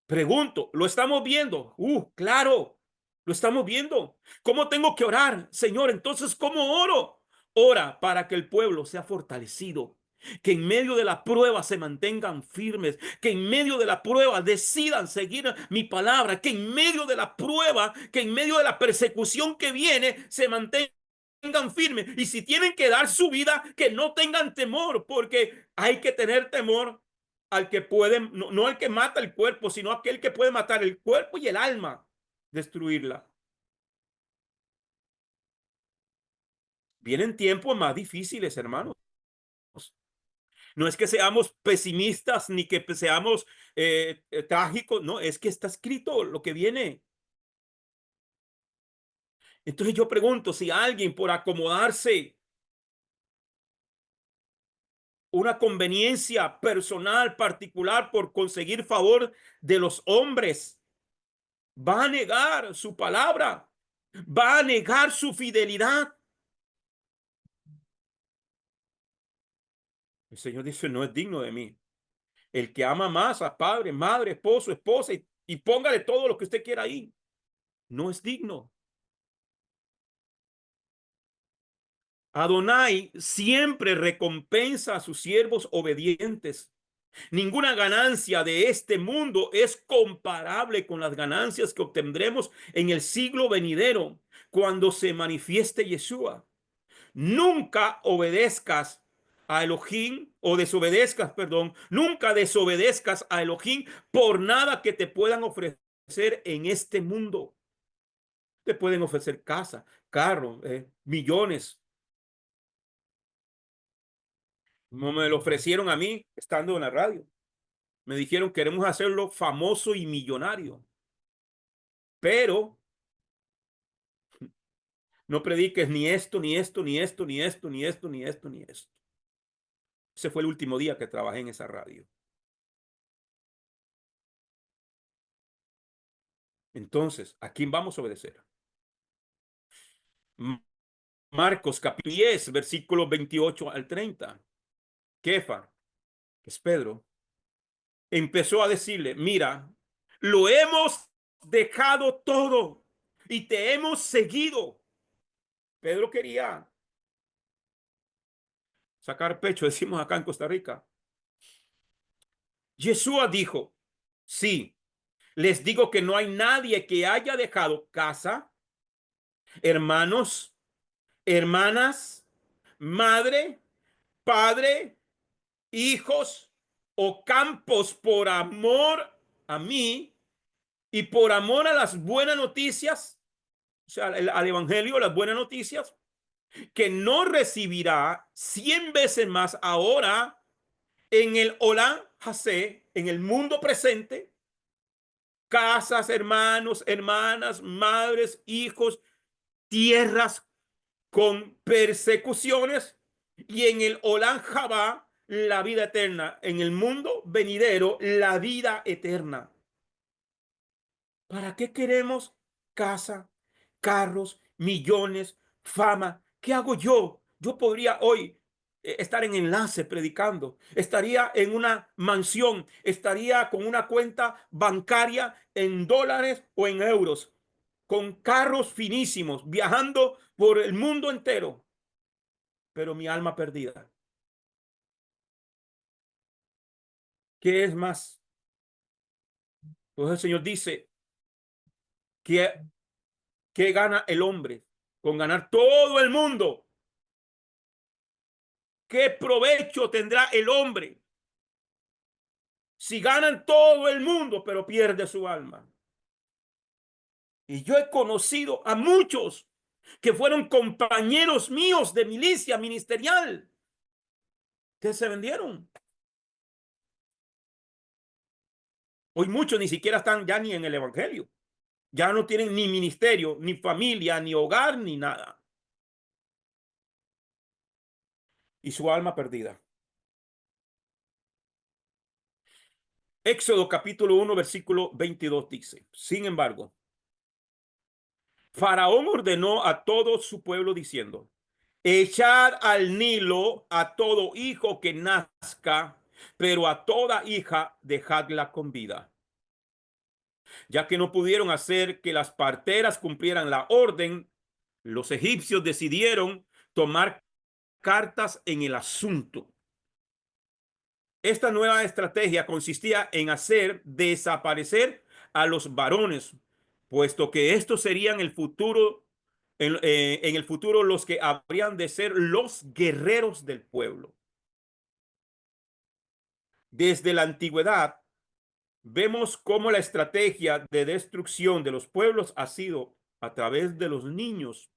Pregunto, ¿lo estamos viendo? Claro, lo estamos viendo. ¿Cómo tengo que orar, Señor? Entonces, ¿cómo oro? Ora para que el pueblo sea fortalecido, que en medio de la prueba se mantengan firmes, que en medio de la prueba decidan seguir mi palabra, que en medio de la prueba, que en medio de la persecución que viene, se mantengan firmes. Y si tienen que dar su vida, que no tengan temor, porque hay que tener temor al que puede, no al que mata el cuerpo, sino aquel que puede matar el cuerpo y el alma, destruirla. Vienen tiempos más difíciles, hermanos. No es que seamos pesimistas ni que seamos trágicos, no, es que está escrito lo que viene. Entonces yo pregunto si alguien por acomodarse una conveniencia personal particular por conseguir favor de los hombres, va a negar su palabra, va a negar su fidelidad. El Señor dice, no es digno de mí. El que ama más a padre, madre, esposo, esposa y póngale todo lo que usted quiera ahí, no es digno. Adonai siempre recompensa a sus siervos obedientes. Ninguna ganancia de este mundo es comparable con las ganancias que obtendremos en el siglo venidero, cuando se manifieste Yeshua. Nunca obedezcas a Elohim o desobedezcas, perdón, nunca desobedezcas a Elohim por nada que te puedan ofrecer en este mundo. Te pueden ofrecer casa, carro, millones. Como me lo ofrecieron a mí estando en la radio. Me dijeron, queremos hacerlo famoso y millonario, pero no prediques ni esto, ni esto, ni esto, ni esto, ni esto, ni esto, ni esto. Ese fue el último día que trabajé en esa radio. Entonces, ¿a quién vamos a obedecer? Marcos capítulo 10, versículos 28 al 30. Kefa, que es Pedro, empezó a decirle, mira, lo hemos dejado todo y te hemos seguido. Pedro quería sacar pecho, decimos acá en Costa Rica. Yeshua dijo, sí, les digo que no hay nadie que haya dejado casa, hermanos, hermanas, madre, padre, hijos o campos por amor a mí y por amor a las buenas noticias, o sea, al evangelio, las buenas noticias, que no recibirá 100 veces más ahora en el Olam Hasé, en el mundo presente, casas, hermanos, hermanas, madres, hijos, tierras con persecuciones, y en el Olam Jabá la vida eterna, en el mundo venidero la vida eterna. ¿Para qué queremos casa, carros, millones, fama. ¿Qué hago yo? Yo podría hoy estar en enlace predicando, estaría en una mansión, estaría con una cuenta bancaria en dólares o en euros, con carros finísimos, viajando por el mundo entero, pero mi alma perdida. ¿Qué es más? Pues el Señor dice que ¿qué gana el hombre con ganar todo el mundo? ¿Qué provecho tendrá el hombre si ganan todo el mundo pero pierde su alma? Y yo he conocido a muchos que fueron compañeros míos de milicia ministerial que se vendieron. Hoy muchos ni siquiera están ya ni en el evangelio. Ya no tienen ni ministerio, ni familia, ni hogar, ni nada. Y su alma perdida. Éxodo capítulo 1, versículo 22 dice, sin embargo, Faraón ordenó a todo su pueblo diciendo, echad al Nilo a todo hijo que nazca, pero a toda hija dejadla con vida. Ya que no pudieron hacer que las parteras cumplieran la orden, los egipcios decidieron tomar cartas en el asunto. Esta nueva estrategia consistía en hacer desaparecer a los varones, puesto que estos serían el futuro, en el futuro los que habrían de ser los guerreros del pueblo. Desde la antigüedad, vemos cómo la estrategia de destrucción de los pueblos ha sido a través de los niños.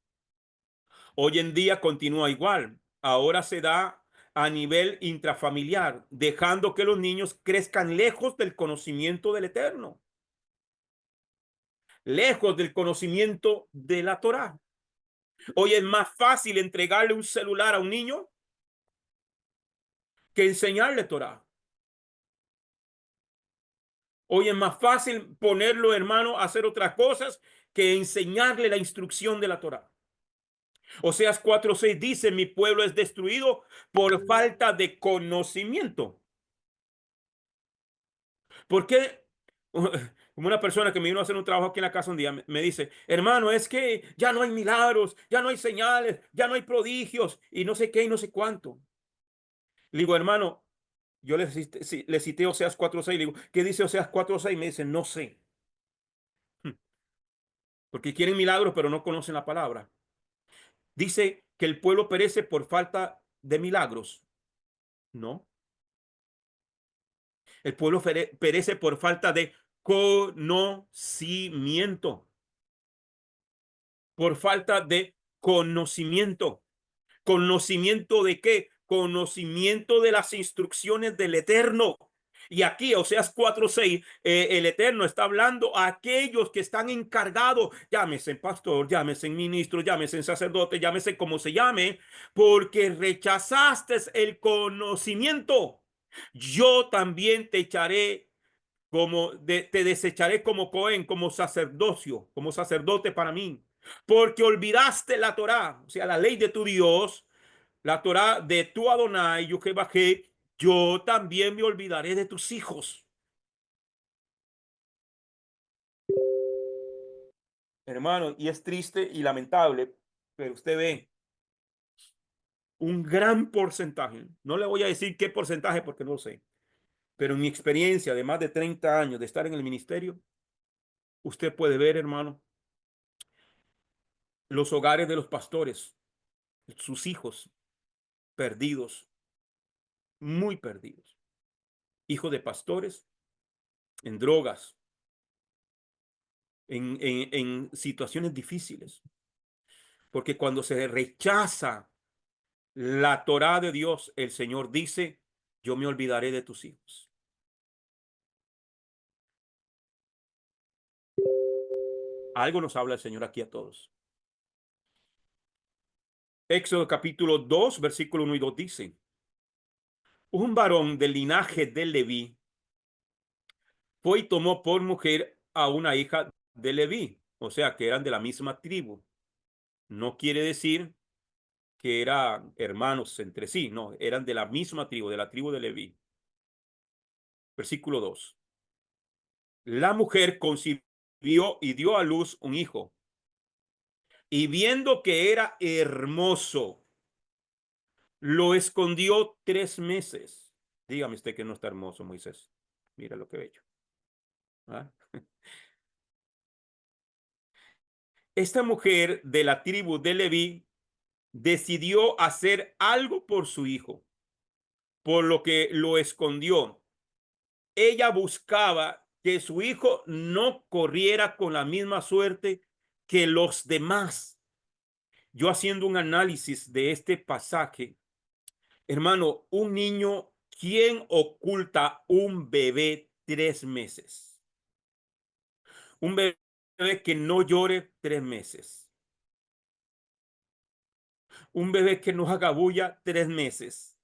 Hoy en día continúa igual. Ahora se da a nivel intrafamiliar, dejando que los niños crezcan lejos del conocimiento del Eterno, lejos del conocimiento de la Torá. Hoy es más fácil entregarle un celular a un niño que enseñarle Torá. Hoy es más fácil ponerlo, hermano, a hacer otras cosas que enseñarle la instrucción de la Torá. Oseas 4:6 dice, mi pueblo es destruido por falta de conocimiento. ¿Por qué? Como una persona que me vino a hacer un trabajo aquí en la casa un día me dice, hermano, es que ya no hay milagros, ya no hay señales, ya no hay prodigios y no sé qué y no sé cuánto. Le digo, hermano, yo le cité Oseas 4:6, le digo, ¿qué dice Oseas 4:6? Me dice, no sé. Porque quieren milagros, pero no conocen la palabra. Dice que el pueblo perece por falta de milagros. No, el pueblo perece por falta de conocimiento. Por falta de conocimiento. ¿Conocimiento de qué? Conocimiento de las instrucciones del Eterno. Y aquí, Oseas 4:6, el Eterno está hablando a aquellos que están encargados, llámese pastor, llámese ministro, llámese sacerdote, llámese como se llame, porque rechazaste el conocimiento. Yo también te echaré te desecharé como Cohen, como sacerdocio, como sacerdote para mí, porque olvidaste la Torá, o sea, la ley de tu Dios, la Torá de tu Adonai, yo que bajé, yo también me olvidaré de tus hijos. Hermano, y es triste y lamentable, pero usted ve un gran porcentaje, no le voy a decir qué porcentaje porque no lo sé, pero en mi experiencia de más de 30 años de estar en el ministerio, usted puede ver, hermano, los hogares de los pastores, sus hijos perdidos, muy perdidos, hijos de pastores en drogas, en situaciones difíciles, porque cuando se rechaza la Torá de Dios, el Señor dice, yo me olvidaré de tus hijos. Algo nos habla el Señor aquí a todos. Éxodo capítulo 2, versículo 1 y 2 dice, un varón del linaje de Leví fue y tomó por mujer a una hija de Leví. O sea, que eran de la misma tribu. No quiere decir que eran hermanos entre sí, no, eran de la misma tribu, de la tribu de Leví. Versículo 2. La mujer concibió y dio a luz un hijo, y viendo que era hermoso, lo escondió 3 meses. Dígame usted que no está hermoso, Moisés. Mira lo que he hecho. ¿Ah? Esta mujer de la tribu de Leví decidió hacer algo por su hijo, por lo que lo escondió. Ella buscaba que su hijo no corriera con la misma suerte que los demás. Yo haciendo un análisis de este pasaje, hermano, un niño, ¿quién oculta un bebé 3 meses? Un bebé que no llore 3 meses. Un bebé que no haga bulla 3 meses.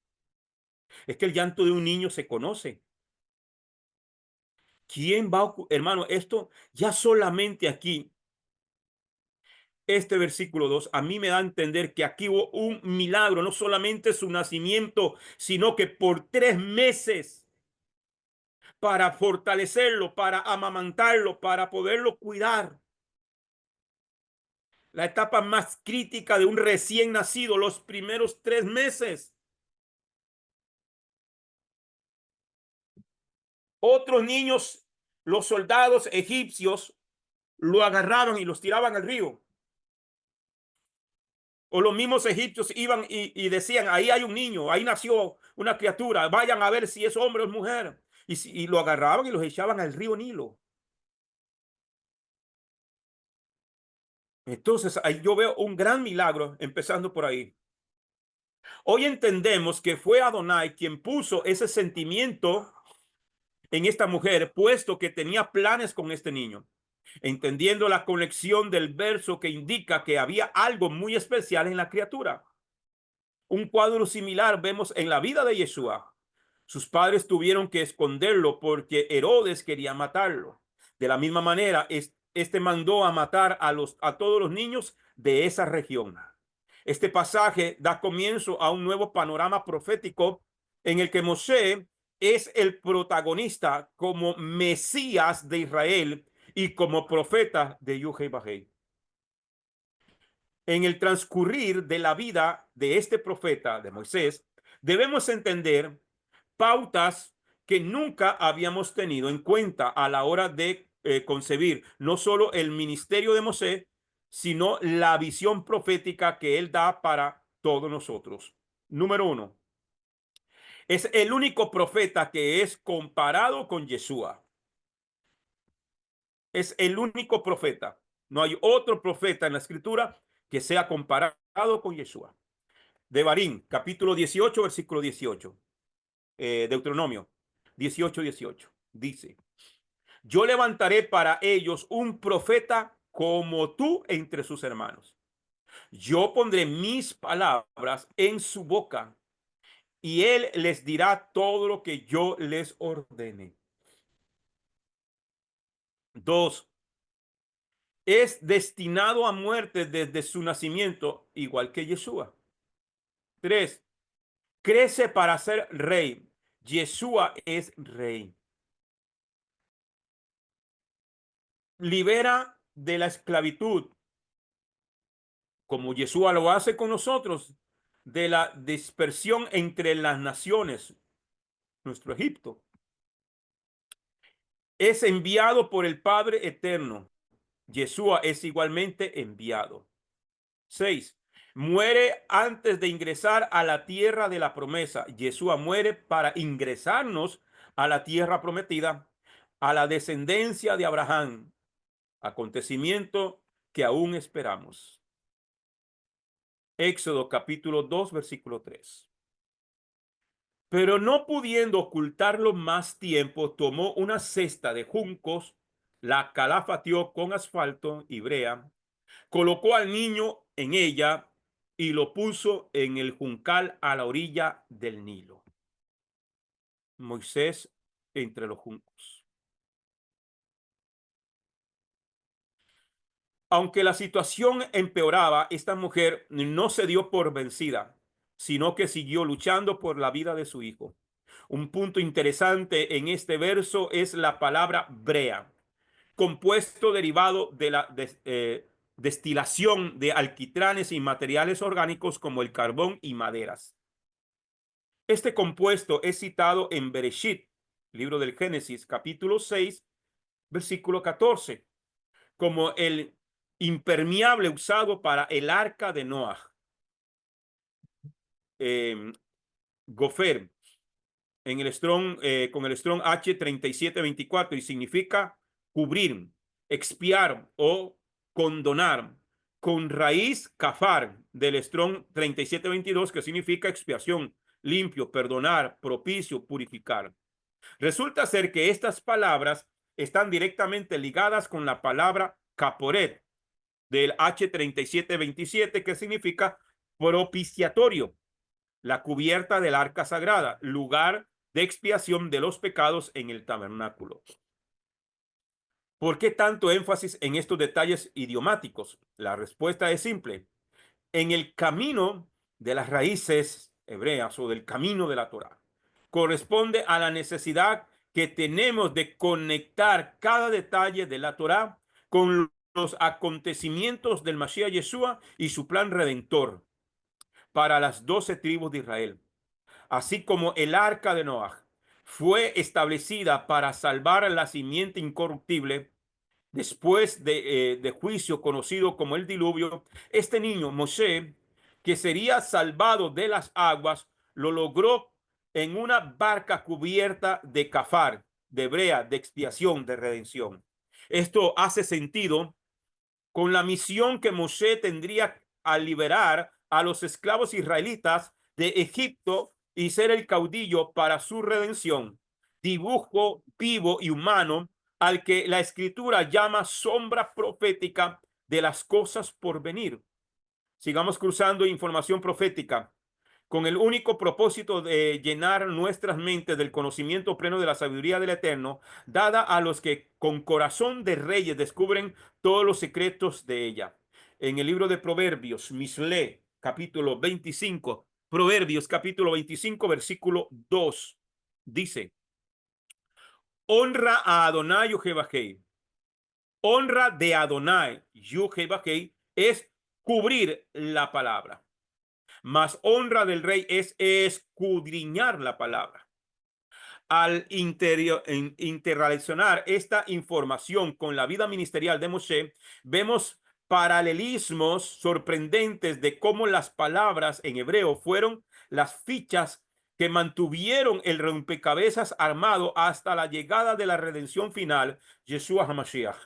Es que el llanto de un niño se conoce. ¿Quién va a hermano, esto ya solamente aquí, este versículo 2 a mí me da a entender que aquí hubo un milagro, no solamente su nacimiento, sino que por 3 meses para fortalecerlo, para amamantarlo, para poderlo cuidar. La etapa más crítica de un recién nacido, los primeros 3 meses. Otros niños, los soldados egipcios, lo agarraban y los tiraban al río. O los mismos egipcios iban y decían, ahí hay un niño, ahí nació una criatura, vayan a ver si es hombre o es mujer. Y lo agarraban y los echaban al río Nilo. Entonces, ahí yo veo un gran milagro empezando por ahí. Hoy entendemos que fue Adonai quien puso ese sentimiento en esta mujer, puesto que tenía planes con este niño. Entendiendo la conexión del verso que indica que había algo muy especial en la criatura. Un cuadro similar vemos en la vida de Yeshua. Sus padres tuvieron que esconderlo porque Herodes quería matarlo. De la misma manera, este mandó a matar a todos los niños de esa región. Este pasaje da comienzo a un nuevo panorama profético en el que Moshe es el protagonista como Mesías de Israel y como profeta de Yuhei. En el transcurrir de la vida de este profeta, de Moisés, debemos entender pautas que nunca habíamos tenido en cuenta a la hora de concebir no solo el ministerio de Moisés, sino la visión profética que él da para todos nosotros. Número uno, es el único profeta que es comparado con Yeshua. Es el único profeta. No hay otro profeta en la escritura que sea comparado con Yeshua. Devarim, capítulo 18, versículo 18. Deuteronomio 18:18. Dice, yo levantaré para ellos un profeta como tú entre sus hermanos. Yo pondré mis palabras en su boca y él les dirá todo lo que yo les ordene. Dos, es destinado a muerte desde su nacimiento, igual que Yeshua. Tres, crece para ser rey. Yeshua es rey. Libera de la esclavitud, como Yeshua lo hace con nosotros, de la dispersión entre las naciones, nuestro Egipto. Es enviado por el Padre eterno. Yeshua es igualmente enviado. 6. Muere antes de ingresar a la tierra de la promesa. Yeshua muere para ingresarnos a la tierra prometida, a la descendencia de Abraham. Acontecimiento que aún esperamos. Éxodo capítulo 2, versículo 3. Pero no pudiendo ocultarlo más tiempo, tomó una cesta de juncos, la calafateó con asfalto y brea, colocó al niño en ella y lo puso en el juncal a la orilla del Nilo. Moisés entre los juncos. Aunque la situación empeoraba, esta mujer no se dio por vencida, sino que siguió luchando por la vida de su hijo. Un punto interesante en este verso es la palabra brea, compuesto derivado de la destilación de alquitranes y materiales orgánicos como el carbón y maderas. Este compuesto es citado en Bereshit, libro del Génesis, capítulo 6, versículo 14, como el impermeable usado para el arca de Noah. Eh, Gofer, en el Strong, con el Strong H3724, y significa cubrir, expiar o condonar, con raíz kafar del Strong 3722, que significa expiación, limpio, perdonar, propicio, purificar. Resulta ser que estas palabras están directamente ligadas con la palabra caporet del H3727, que significa propiciatorio, la cubierta del arca sagrada, lugar de expiación de los pecados en el tabernáculo. ¿Por qué tanto énfasis en estos detalles idiomáticos? La respuesta es simple. En el camino de las raíces hebreas o del camino de la Torá, corresponde a la necesidad que tenemos de conectar cada detalle de la Torá con los acontecimientos del Mashiach Yeshua y su plan redentor para las 12 tribus de Israel. Así como el arca de Noah fue establecida para salvar a la simiente incorruptible después de juicio conocido como el diluvio, este niño, Moshe, que sería salvado de las aguas, lo logró en una barca cubierta de cafar, de brea, de expiación, de redención. Esto hace sentido con la misión que Moshe tendría al liberar a los esclavos israelitas de Egipto y ser el caudillo para su redención, dibujo vivo y humano al que la escritura llama sombra profética de las cosas por venir. Sigamos cruzando información profética con el único propósito de llenar nuestras mentes del conocimiento pleno de la sabiduría del Eterno, dada a los que con corazón de reyes descubren todos los secretos de ella. En el libro de Proverbios, Mishle, capítulo 25, Proverbios, capítulo 25, versículo 2, dice: honra a Adonai Yehevahei. Honra de Adonai Yehevahei es cubrir la palabra. Mas honra del rey es escudriñar la palabra. Al interrelacionar esta información con la vida ministerial de Moshe, vemos paralelismos sorprendentes de cómo las palabras en hebreo fueron las fichas que mantuvieron el rompecabezas armado hasta la llegada de la redención final, Yeshua HaMashiach.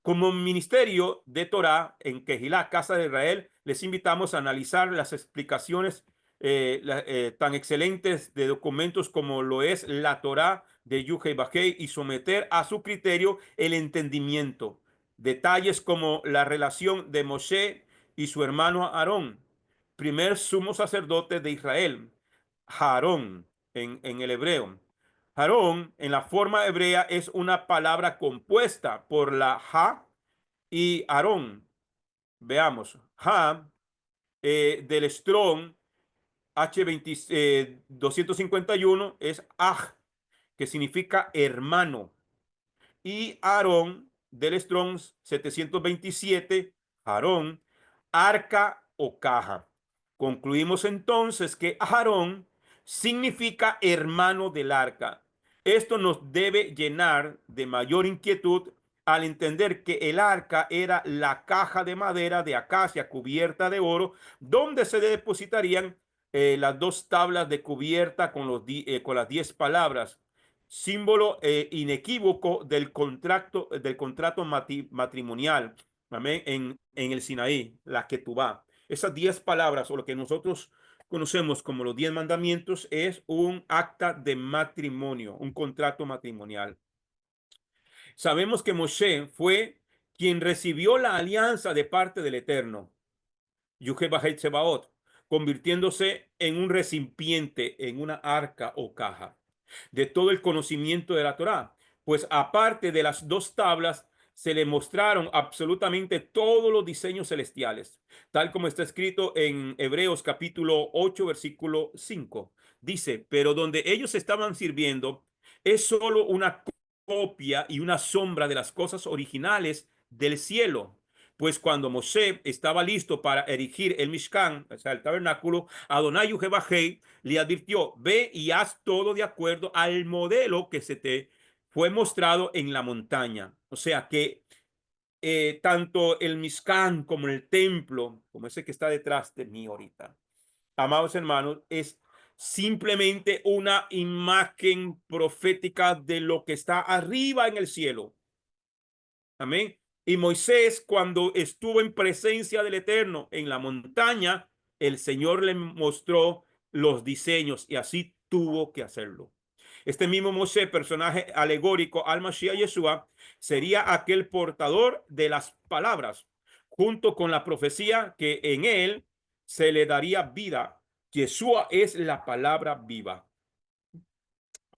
Como ministerio de Torah en Kehilá, Casa de Israel, les invitamos a analizar las explicaciones tan excelentes de documentos como lo es la Torah de Yehuvah y someter a su criterio el entendimiento. Detalles como la relación de Moshe y su hermano Aarón, primer sumo sacerdote de Israel, Aarón en el hebreo. Aarón en la forma hebrea es una palabra compuesta por la ha y Aarón. Veamos, ha del Strong H251 es aj, que significa hermano. Y Aarón del Strong 727, Aarón, arca o caja. Concluimos entonces que Aarón significa hermano del arca. Esto nos debe llenar de mayor inquietud al entender que el arca era la caja de madera de acacia cubierta de oro, donde se depositarían las dos tablas de cubierta con las 10 palabras, símbolo inequívoco del contrato matrimonial, amén, en el Sinaí, la Ketubá. Esas 10 palabras, o lo que nosotros conocemos como los 10 mandamientos, es un acta de matrimonio, un contrato matrimonial. Sabemos que Moshe fue quien recibió la alianza de parte del Eterno, Yehuvah Tsebaot, convirtiéndose en un recipiente, en una arca o caja de todo el conocimiento de la Torá, pues aparte de las dos tablas se le mostraron absolutamente todos los diseños celestiales, tal como está escrito en Hebreos capítulo 8, versículo 5. Dice, pero donde ellos estaban sirviendo es solo una copia y una sombra de las cosas originales del cielo. Pues cuando Moshe estaba listo para erigir el Mishkan, o sea, el tabernáculo, Adonai Yehovah le advirtió, ve y haz todo de acuerdo al modelo que se te fue mostrado en la montaña. O sea que tanto el Mishkan como el templo, como ese que está detrás de mí ahorita, amados hermanos, es simplemente una imagen profética de lo que está arriba en el cielo. Amén. Y Moisés, cuando estuvo en presencia del Eterno en la montaña, el Señor le mostró los diseños y así tuvo que hacerlo. Este mismo Moisés, personaje alegórico al Mashiach Yeshua, sería aquel portador de las palabras, junto con la profecía que en él se le daría vida. Yeshua es la palabra viva.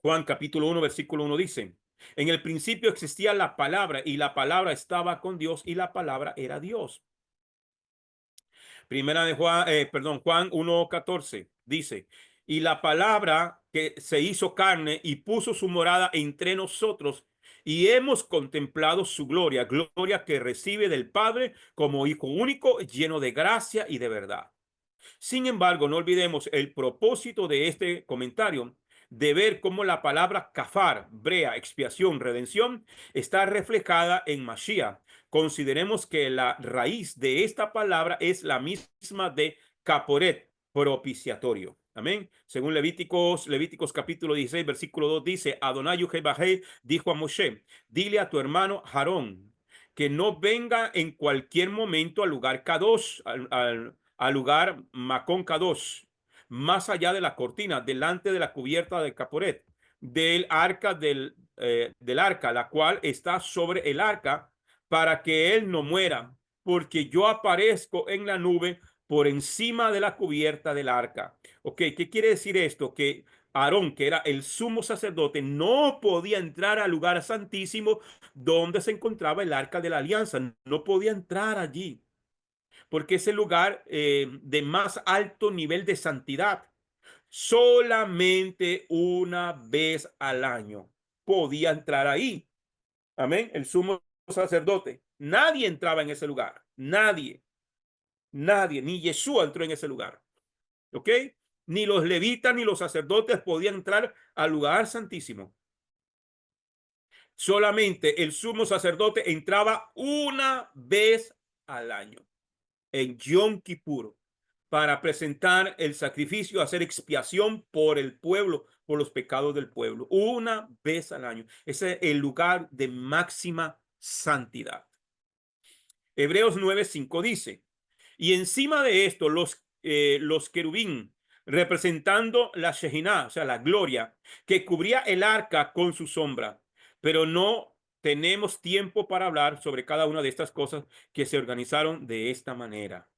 Juan capítulo 1, versículo 1 dice, en el principio existía la palabra y la palabra estaba con Dios y la palabra era Dios. Primera de Juan 1:14 dice, y la palabra que se hizo carne y puso su morada entre nosotros y hemos contemplado su gloria, gloria que recibe del Padre como Hijo único, lleno de gracia y de verdad. Sin embargo, no olvidemos el propósito de este comentario, de ver cómo la palabra kafar, brea, expiación, redención, está reflejada en Mashiach. Consideremos que la raíz de esta palabra es la misma de caporet, propiciatorio. Amén. Según Levíticos capítulo 16, versículo 2 dice, Adonai Yehovah dijo a Moshe, dile a tu hermano Aarón que no venga en cualquier momento al lugar Kadosh, al lugar Macón Kadosh, más allá de la cortina, delante de la cubierta del caporet, del arca del arca, la cual está sobre el arca, para que él no muera, porque yo aparezco en la nube por encima de la cubierta del arca. Ok, ¿qué quiere decir esto? Que Aarón, que era el sumo sacerdote, no podía entrar al lugar santísimo donde se encontraba el arca de la alianza. No podía entrar allí porque es el lugar de más alto nivel de santidad. Solamente una vez al año podía entrar ahí. Amén. El sumo sacerdote. Nadie entraba en ese lugar. Nadie. Nadie. Ni Yeshua entró en ese lugar. ¿Ok? Ni los levitas ni los sacerdotes podían entrar al lugar santísimo. Solamente el sumo sacerdote entraba una vez al año, en Yom Kippur, para presentar el sacrificio, hacer expiación por el pueblo, por los pecados del pueblo, una vez al año. Ese es el lugar de máxima santidad. Hebreos 9:5 dice, y encima de esto los querubín, representando la Shekinah, o sea, la gloria, que cubría el arca con su sombra. Pero no tenemos tiempo para hablar sobre cada una de estas cosas que se organizaron de esta manera.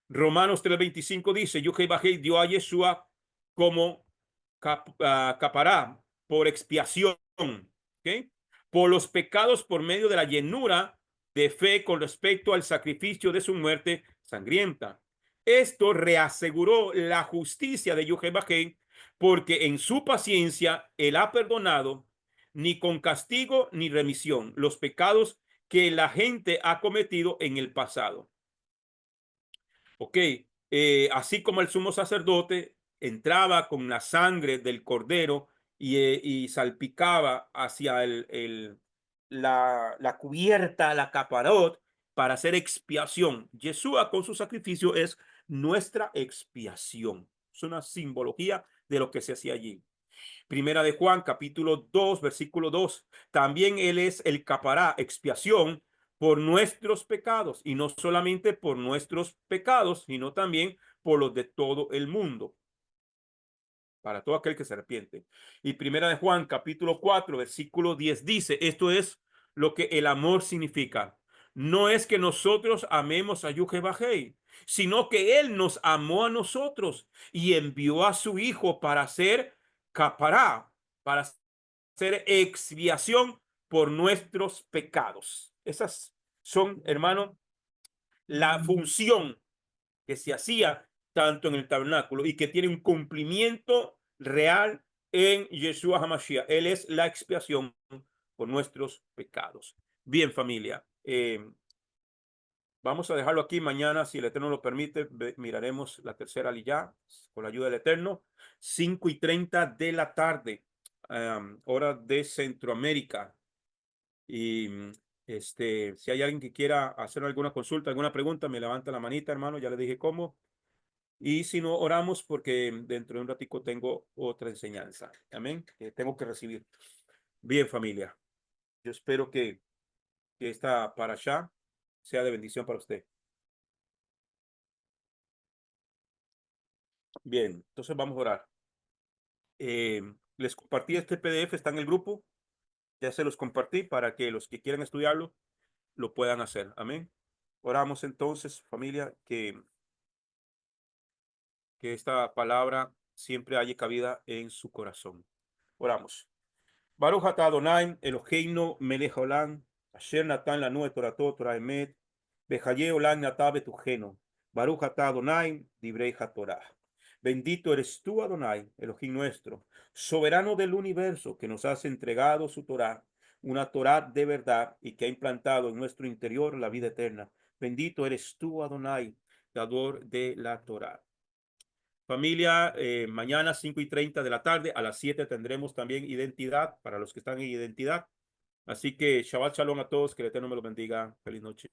Romanos 3:25 dice, Yehovah dio a Yeshua como capará por expiación, ¿okay? Por los pecados por medio de la llenura de fe con respecto al sacrificio de su muerte sangrienta. Esto reaseguró la justicia de Yehovah, porque en su paciencia él ha perdonado ni con castigo ni remisión los pecados que la gente ha cometido en el pasado. Ok, así como el sumo sacerdote entraba con la sangre del cordero y salpicaba hacia la cubierta, la caparot, para hacer expiación. Yeshua con su sacrificio es nuestra expiación. Es una simbología de lo que se hacía allí. Primera de Juan, capítulo 2, versículo 2. También él es el capará, expiación por nuestros pecados, y no solamente por nuestros pecados, sino también por los de todo el mundo, para todo aquel que se arrepiente. Y Primera de Juan, capítulo 4, versículo 10 dice, esto es lo que el amor significa. No es que nosotros amemos a Yehovah, sino que él nos amó a nosotros y envió a su hijo para hacer capará, para hacer expiación por nuestros pecados. Esas son, hermano, la función que se hacía tanto en el tabernáculo y que tiene un cumplimiento real en Yeshua HaMashiach. Él es la expiación por nuestros pecados. Bien, familia, vamos a dejarlo aquí. Mañana, si el Eterno lo permite, miraremos la tercera aliyá con la ayuda del Eterno. 5:30 de la tarde, hora de Centroamérica. Y si hay alguien que quiera hacer alguna consulta, alguna pregunta, me levanta la manita, hermano. Ya le dije cómo. Y si no, oramos porque dentro de un ratico tengo otra enseñanza. Amén. Que tengo que recibir. Bien, familia. Yo espero que esta parashá sea de bendición para usted. Bien, entonces vamos a orar. Les compartí este PDF, está en el grupo. Ya se los compartí para que los que quieran estudiarlo lo puedan hacer. Amén. Oramos entonces, familia, que esta palabra siempre haya cabida en su corazón. Oramos. Baruch atah Adonai, Eloheinu melech haolam, asher natan lanu et torato Torah emet, behaye olam natah betujeno. Baruch atah Adonai, divrei hatorah. Bendito eres tú, Adonai, Elohim nuestro, soberano del universo, que nos has entregado su Torah, una Torah de verdad y que ha implantado en nuestro interior la vida eterna. Bendito eres tú, Adonai, dador de la Torah. Familia, mañana 5:30 de la tarde, a las 7 tendremos también identidad para los que están en identidad. Así que Shabbat Shalom a todos, que el Eterno me los bendiga. Feliz noche.